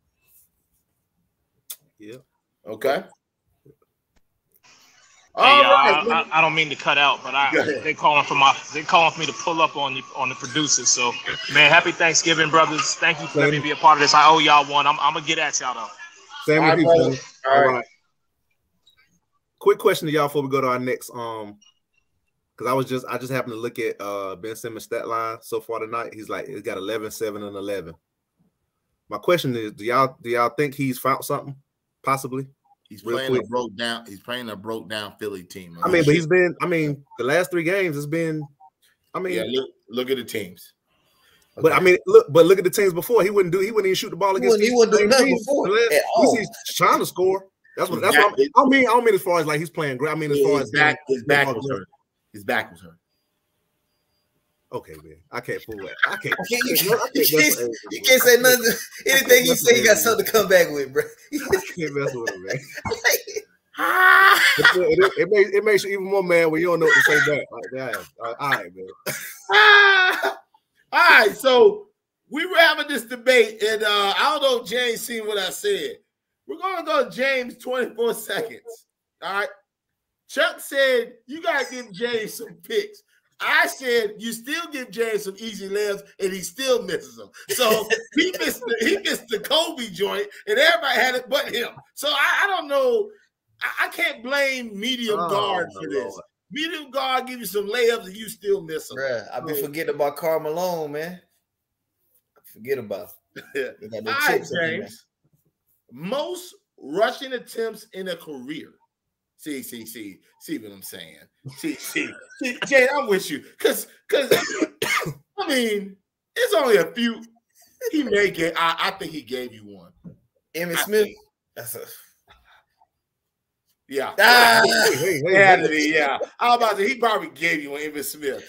Yeah. Okay. I don't mean to cut out, but they calling for me to pull up on the producers. So, man, happy Thanksgiving, brothers. Thank you for letting me be a part of this. I owe y'all one. I'm gonna get at y'all though. Same with you, brother. All right. Quick question to y'all before we go to our next because I just happened to look at Ben Simmons' stat line so far tonight. He's got 11, 7, and 11. My question is, do y'all think he's found something? Possibly. He's playing a broke down Philly team. But the last 3 games has been, look at the teams. Okay. But look at the teams before. He wouldn't even shoot the ball against. He wouldn't do nothing before at all. He's trying to score. That's what I don't mean as far as like he's playing great. I mean as far as his back was hurt. His back was hurt. Okay, man. I can't fool that. I can't. You can't say nothing. Anything he say, he got something to come back with, bro. I can't mess with him, man. It makes you even more mad when you don't know what to say back. Like that. All right, man. All right, so we were having this debate, and I don't know if James seen what I said. We're gonna go James 24 seconds. All right. Chuck said you gotta give James some picks. I said you still give James some easy layups, and he still misses them. So he missed the Kobe joint, and everybody had it but him. So I don't know. I can't blame medium guard for this. Lord. Medium guard give you some layups and you still miss them. Bruh, I be forgetting about Karl Malone, man. Forget about it. They got All them right, chips up in there. James. Most rushing attempts in a career. See what I'm saying? See, Jay, I'm with you. Cause I mean, it's only a few. He may get. I think he gave you one. Emmitt Smith. That's a Yeah. Hey. Yeah. I was about to say, he probably gave you one, Emmitt Smith.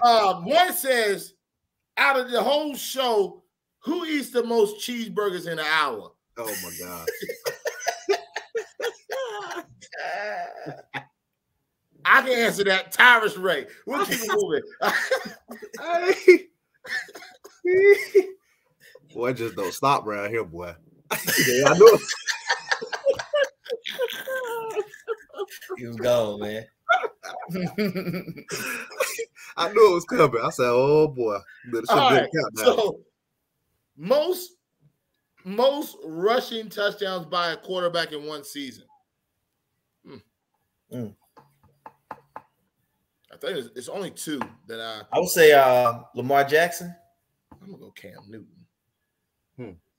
One says, out of the whole show, who eats the most cheeseburgers in an hour? Oh my God. I can answer that. Tyrus Ray. We'll keep moving. Boy, just don't stop around here, boy. Yeah, I know. he was gone, man. I knew it was coming. I said, "Oh boy, All right. So most rushing touchdowns by a quarterback in one season. I think it's only two that I would say Lamar Jackson. I'm gonna go Cam Newton.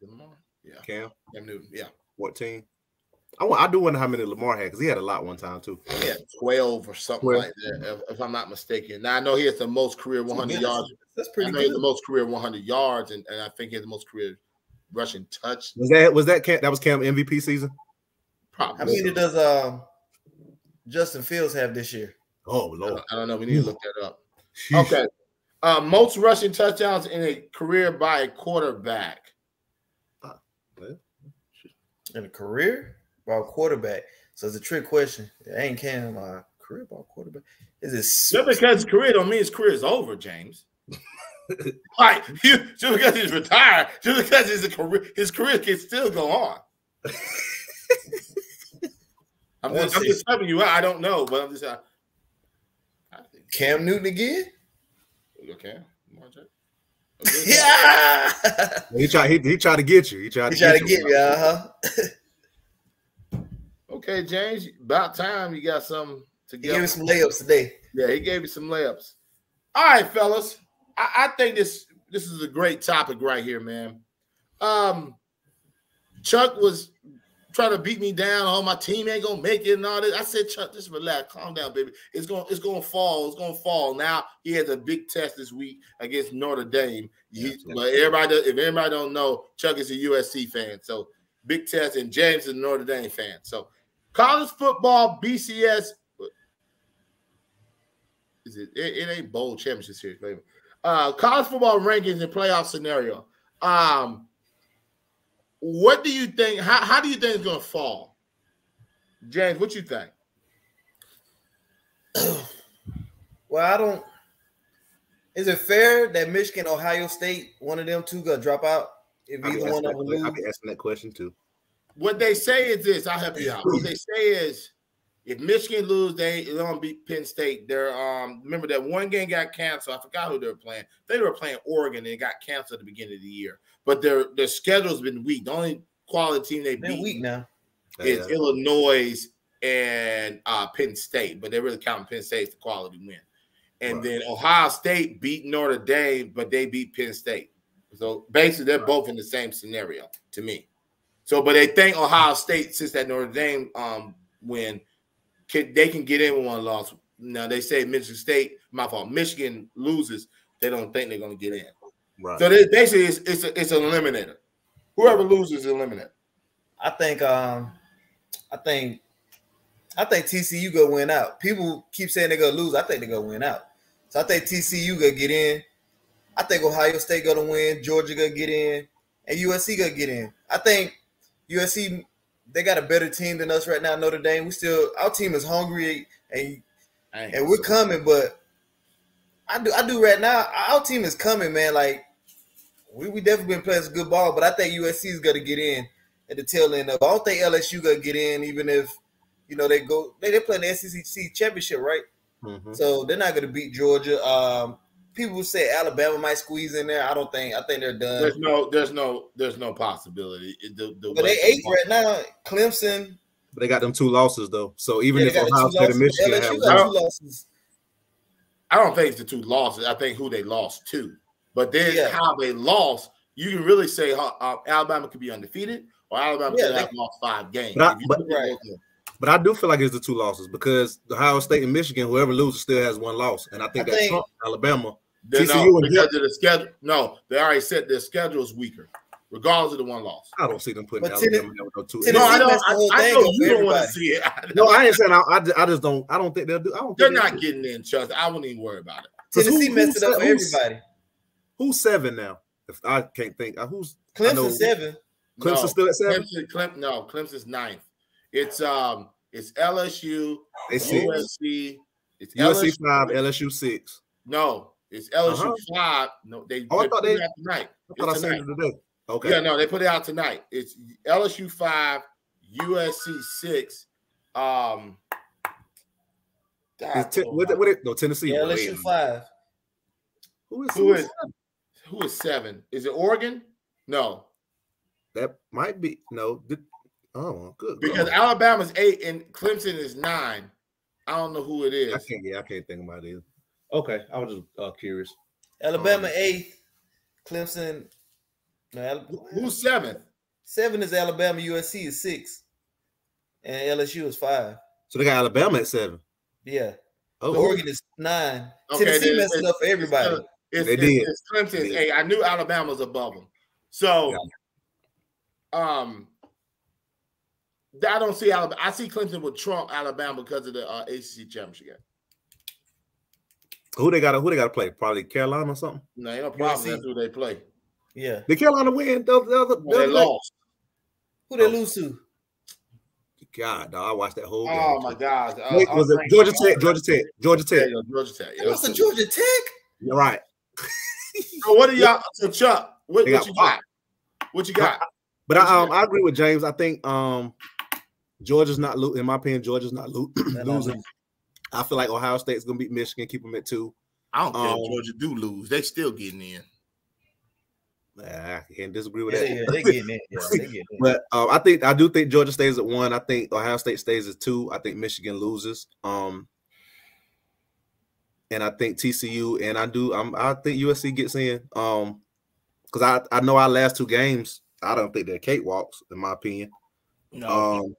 Lamar? Yeah. Cam Newton. Yeah. 14. I do wonder how many Lamar had because he had a lot one time too. He had 12 or something like that, if I'm not mistaken. Now I know he has the most career 100 yards. That's pretty good. He has the most career 100 yards, and I think he has the most career rushing touch. Was that Cam? That was Cam MVP season. Probably. How many does Justin Fields have this year? Oh Lord, I don't know. We need to look that up. Okay. Most rushing touchdowns in a career by a quarterback. In a career by a quarterback. So it's a trick question. It ain't Cam career by a quarterback. Is it just because his career don't mean his career is over, James? Like just because he's retired, just because his career can still go on. I'm just telling you. I don't know, but I'm just. Cam Newton again? Okay. Yeah. He tried to get you. He tried to get you. Okay, James. About time you got something to give me some layups today. Yeah, he gave you some layups. All right, fellas. I think this is a great topic right here, man. Chuck was trying to beat me down. Oh, my team ain't gonna make it and all this. I said, Chuck, just relax, calm down, baby. It's gonna fall. It's gonna fall. Now he has a big test this week against Notre Dame. But if everybody don't know, Chuck is a USC fan, so big test, and James is a Notre Dame fan. So college football BCS. Is it? It ain't bowl championship series, baby. College football rankings and playoff scenario. What do you think? How do you think it's going to fall? James, what you think? Well, I don't. Is it fair that Michigan, Ohio State, one of them two, gonna drop out if either one of them lose? I'll be asking that question too. What they say is this. I'll help you out. What they say is, if Michigan lose, they don't beat Penn State. They're remember that one game got canceled. I forgot who they were playing. They were playing Oregon, and it got canceled at the beginning of the year. But their schedule's been weak. The only quality team they've beat weak now is Illinois and Penn State. But they really count Penn State as the quality win. And then Ohio State beat Notre Dame, but they beat Penn State. So basically, they're both in the same scenario to me. So, but they think Ohio State, since that Notre Dame win, they can get in with one loss. Now they say Michigan State, my fault. Michigan loses, they don't think they're going to get in. Right. So basically, it's an eliminator. Whoever loses is eliminated. I think TCU gonna win out. People keep saying they're gonna lose. I think they're gonna win out. So I think TCU gonna get in. I think Ohio State gonna win. Georgia gonna get in, and USC gonna get in. I think USC, they got a better team than us right now. Notre Dame, our team is hungry and we're coming. But I do right now. Our team is coming, man. Like we definitely been playing some good ball, but I think USC is gonna get in at the tail end of. I don't think LSU gonna get in, even if they playing the SEC championship, right? Mm-hmm. So they're not gonna beat Georgia. People say Alabama might squeeze in there. I think they're done. There's no possibility. But they 8 right now. Clemson, But they got them 2 losses though. So even if they got the Ohio 2 State and losses. Michigan LSU have got one, 2 losses. I don't think it's the 2 losses. I think who they lost to. But then Yeah. how they lost, you can really say Alabama could be undefeated or Alabama could have lost 5 games. But I do feel like it's the 2 losses because Ohio State and Michigan, whoever loses still has 1 loss. And I think Trump, Alabama, TCU and because of the schedule. No, they already said their schedule is weaker, regardless of the 1 loss. I don't see them putting But Alabama down with no 2. No, I know you don't want to see it. No, I ain't saying I just don't. I don't think they'll do. They're not getting in, Chuck. I wouldn't even worry about it. Tennessee messed it up for everybody. Who's 7 now? If I can't think, who's Clemson 7. Clemson's still at 7. Clemson's 9th. It's LSU, USC. It's USC 5, LSU 6. No, it's LSU 5. No, they I thought put it out tonight. I thought I said it today. Okay. Yeah, no, they put it out tonight. It's LSU 5, USC 6. Tennessee. Yeah, LSU 5. Who is 7? Is it Oregon? No. That might be good. Because Alabama's 8 and Clemson is 9. I don't know who it is. I can't think about it either. Okay, I was just curious. Alabama 8th, Clemson. Who's 7th? 7 is Alabama. USC is 6, and LSU is 5. So they got Alabama at 7. Yeah. Oh, Oregon is 9. Okay, Tennessee messed it up for everybody. It's Clemson's 8. I knew Alabama was above them. So, I don't see Alabama. I see Clemson would trump Alabama because of the ACC championship game. Who they got to play? Probably Carolina or something. No, ain't no problem. That's who they play. Yeah. Did Carolina win? They lost. Who they lose to? God, dog, I watched that whole game. Oh my God! Was it Georgia Tech? Georgia Tech. Georgia Tech. Yeah, what's the Georgia Tech? You're right. So what do y'all? So Chuck, what you got? What you got? But I agree with James. I think Georgia's not losing. In my opinion, Georgia's not losing. I feel like Ohio State's gonna beat Michigan, keep them at 2. I don't care if Georgia do lose; they still getting in. I can't disagree with that. Yeah, they getting in. Yeah, they getting in. But I do think Georgia stays at 1. I think Ohio State stays at 2. I think Michigan loses. And I think TCU and I think USC gets in. Because I know our last 2 games, I don't think they're cakewalks, in my opinion. No.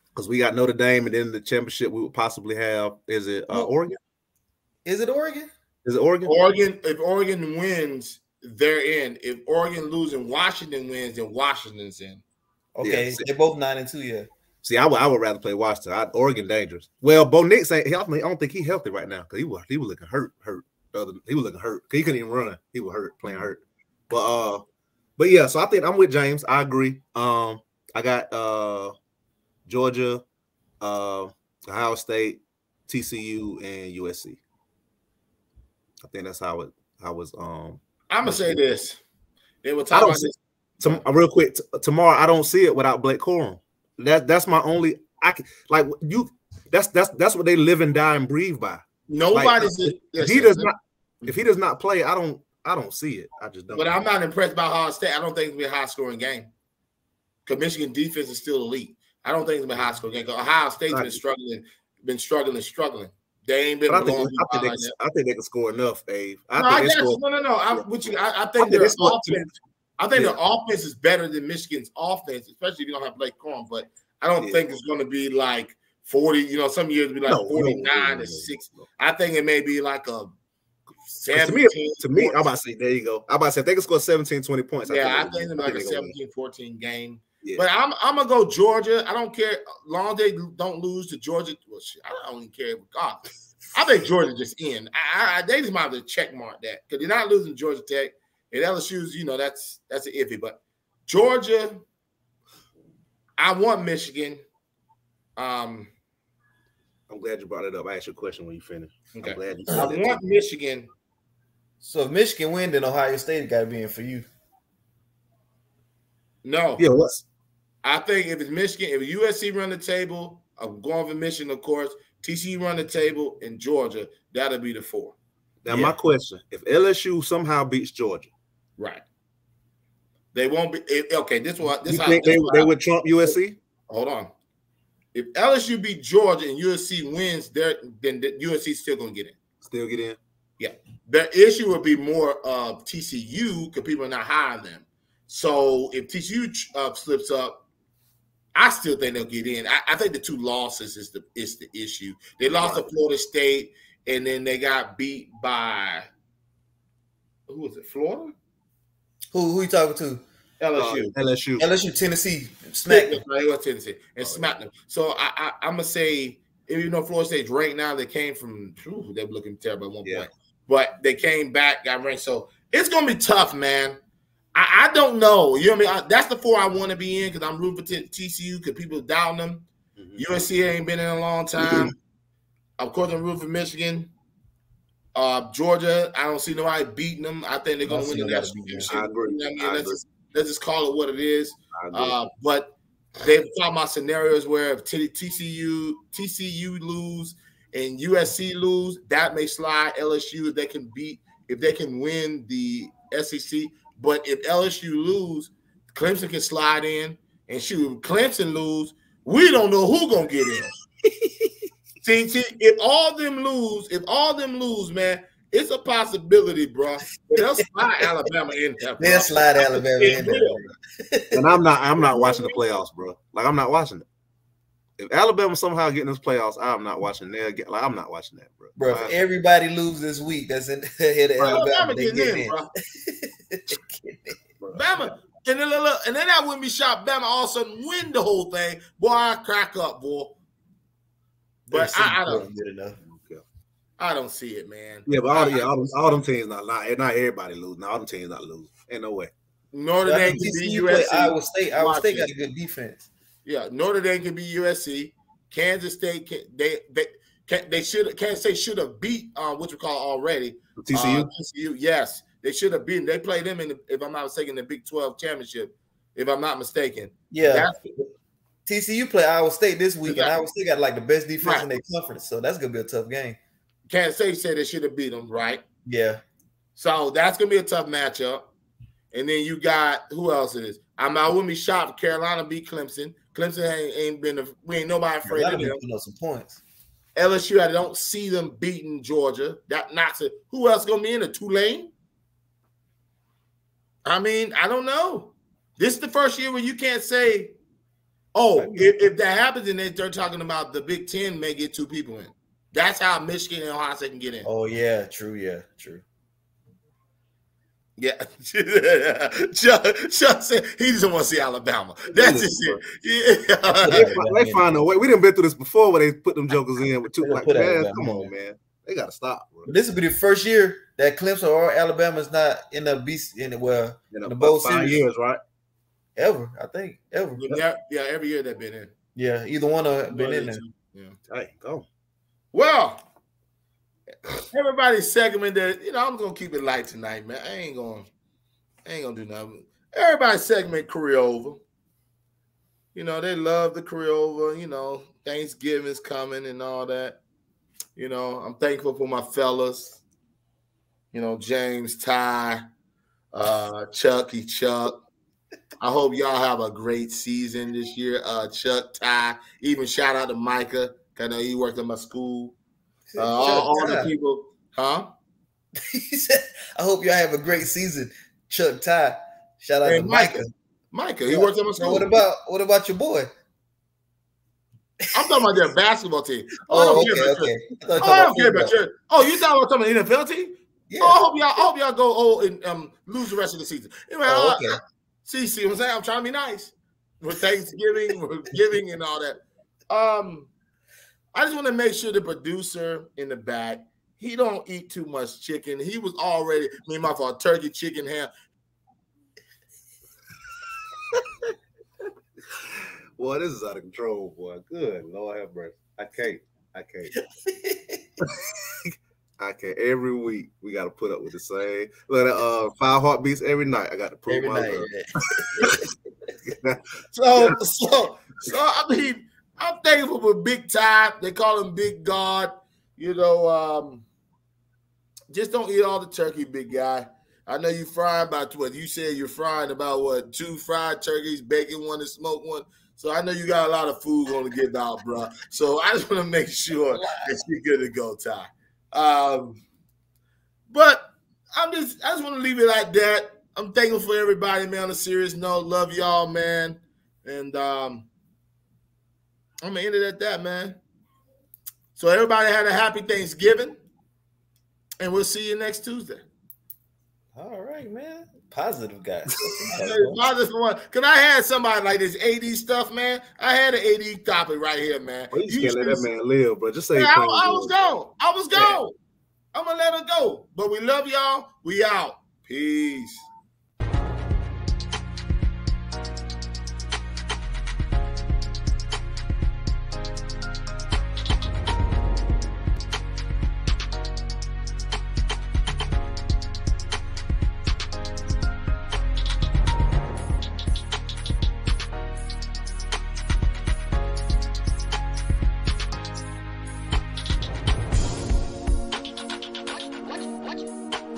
Because we got Notre Dame, and then the championship we would possibly have. Is it Oregon? Is it Oregon? Is it Oregon? If Oregon wins, they're in. If Oregon loses and Washington wins, then Washington's in. Okay, they're both 9-2. Yeah. See, I would rather play Washington. Oregon dangerous. Well, Bo Nix ain't. I don't think he's healthy right now because he was looking hurt. He was looking hurt. He couldn't even run. He was hurt, playing hurt. But yeah. So I think I'm with James. I agree. I got Georgia, Ohio State, TCU, and USC. I think that's how it's. I'm gonna say this. They were talking about this. Real quick. Tomorrow, I don't see it without Blake Corum. That's my only. That's what they live and die and breathe by. Nobody's. If he does not play, I don't see it. I just don't. But I'm not impressed by Ohio State. I don't think it's gonna be a high scoring game. Because Michigan defense is still elite. I don't think it's gonna be a high scoring game. Because Ohio State's been struggling. They ain't been. I think they can score enough, Dave. No. I'm with you. I think their offense. I think their offense is better than Michigan's offense, especially if you don't have Blake Corum. But I don't think it's going to be like 40. Some years it'll be like 49 to 6. I think it may be like a 17. To me, I'm about to say, there you go. I'm about to say if they can score 17, 20 points. I think it's like a 17-14 game. Yeah. But I'm gonna go Georgia. I don't care. Long as they don't lose to Georgia. Well, shit, I don't even care. God, I think Georgia just in. They just might have to check mark that because they're not losing Georgia Tech and LSU's. That's an iffy. But Georgia, I want Michigan. I'm glad you brought it up. I asked you a question when you finished. Okay. I'm glad you I want Michigan. So if Michigan win, then Ohio State got to be in for you. No. Yeah. I think if it's Michigan, if USC run the table, I'm going for Michigan, of course. TCU run the table, and Georgia, that'll be the 4. Now, my question: if LSU somehow beats Georgia, right? They won't be okay. This you think they would trump USC? Hold on. If LSU beat Georgia and USC wins, then USC is still gonna get in. Still get in. Yeah. The issue would be more of TCU because people are not hiring them. So if TCU slips up, I still think they'll get in. I think the 2 losses is the issue. They lost to Florida State, and then they got beat by who was it? Florida? Who you talking to? LSU, Tennessee, smacked them. It was Tennessee and smacked them. So I'm gonna say, even though Florida State's ranked now, they came from they were looking terrible at one point, but they came back, got ranked. So it's gonna be tough, man. I don't know. You know what I mean? That's the 4 I want to be in because I'm rooting for TCU because people down them. Mm-hmm. USC ain't been in a long time. Mm-hmm. Of course, I'm rooting for Michigan. Georgia, I don't see nobody beating them. I think they're going to win the national championship. I agree. You know what I mean? Let's just call it what it is. But they've talked about scenarios where if TCU lose and USC lose, that may slide LSU if they can win the SEC. But if LSU lose, Clemson can slide in, and if Clemson lose, we don't know who's gonna get in. see, if all them lose, man, it's a possibility, bro. They'll slide Alabama in there. They'll slide Alabama in there. And I'm not watching the playoffs, bro. Like I'm not watching it. If Alabama somehow get in this playoffs, I'm not watching that. Like I'm not watching that, bro. Bro, if everybody lose this week, that's in ahead of Alabama. They get in, bro. Bama, and then look, and then I wouldn't be shocked. Bama all of a sudden win the whole thing. Boy, I crack up, boy. But I don't get enough. I don't see it, man. Yeah, but all them teams not everybody losing. All them teams not losing. Ain't no way. Notre Dame can be USC. Iowa State got a good defense. Yeah, Notre Dame can be USC. Kansas State Kansas State should have beat what you call already. TCU. TCU, yes, they should have beaten. They played them in if I'm not mistaken, the Big 12 championship. If I'm not mistaken, yeah. TCU play Iowa State this week, and Iowa State got like the best defense in their conference, so that's gonna be a tough game. Kansas State said they should have beat them, right? Yeah. So that's gonna be a tough matchup. And then you got who else it is? I wouldn't be shocked if Carolina beat Clemson. Clemson we ain't nobody afraid of them. Put up some points. LSU, I don't see them beating Georgia. That knocks it. Who else gonna be in it? Tulane? I mean, I don't know. This is the first year where you can't say, if that happens and they're talking about the Big Ten may get 2 people in. That's how Michigan and Ohio State can get in. Oh, yeah, true, yeah, true. Yeah, Chuck said he doesn't want to see Alabama. That's just it. Yeah. They find a way. We done been through this before where they put them jokers in with 2. Like, man, come on, man. They got to stop, bro. This will be the first year that Clemson or Alabama is not in the bowl series. 5 years, right? Ever, I think. Ever. Yeah, every year they've been in. Yeah, either one of them been in there. Yeah. Hey, go. Well, everybody's segment that, I'm gonna keep it light tonight, man. I ain't gonna do nothing. Everybody's segment career over. They love the career over, Thanksgiving's coming and all that. I'm thankful for my fellas. James, Ty, Chuck. I hope y'all have a great season this year. Chuck, Ty, even shout out to Micah. I know he worked at my school. All the people, huh? He said, I hope y'all have a great season. Chuck, Ty. Shout out to Micah. Micah, he works at my school. What about your boy? I'm talking about their basketball team. Okay. I don't care about your. Oh, you talking about the NFL team? Yeah. Oh, I hope y'all go and lose the rest of the season. Anyway, okay. See what I'm saying? I'm trying to be nice with Thanksgiving, with giving, and all that. I just want to make sure the producer in the back, he don't eat too much chicken. He was already, my fault, turkey, chicken, ham. Boy, this is out of control, boy. Good Lord have mercy. I can't. I can't. Every week we got to put up with the same. 5 heartbeats every night. I got to prove my love. So I mean, I'm thankful for Big Ty. They call him Big God. Just don't eat all the turkey, big guy. I know you frying about what you said. You're frying about 2 fried turkeys, bacon one and smoked one. So I know you got a lot of food going to get out, bro. So I just want to make sure that you're good to go, Ty. But I just want to leave it like that. I'm thankful for everybody, man. On a serious note, love y'all, man. And I'm gonna end it at that, man. So everybody had a happy Thanksgiving, and we'll see you next Tuesday. All right, man. Positive guys. Positive one. Cause I had somebody like this AD stuff, man. I had an AD topic right here, man. Well, you can't let that man live, bro. Just say I was gone. I was gone. I'm gonna let her go. But we love y'all. We out. Peace. What?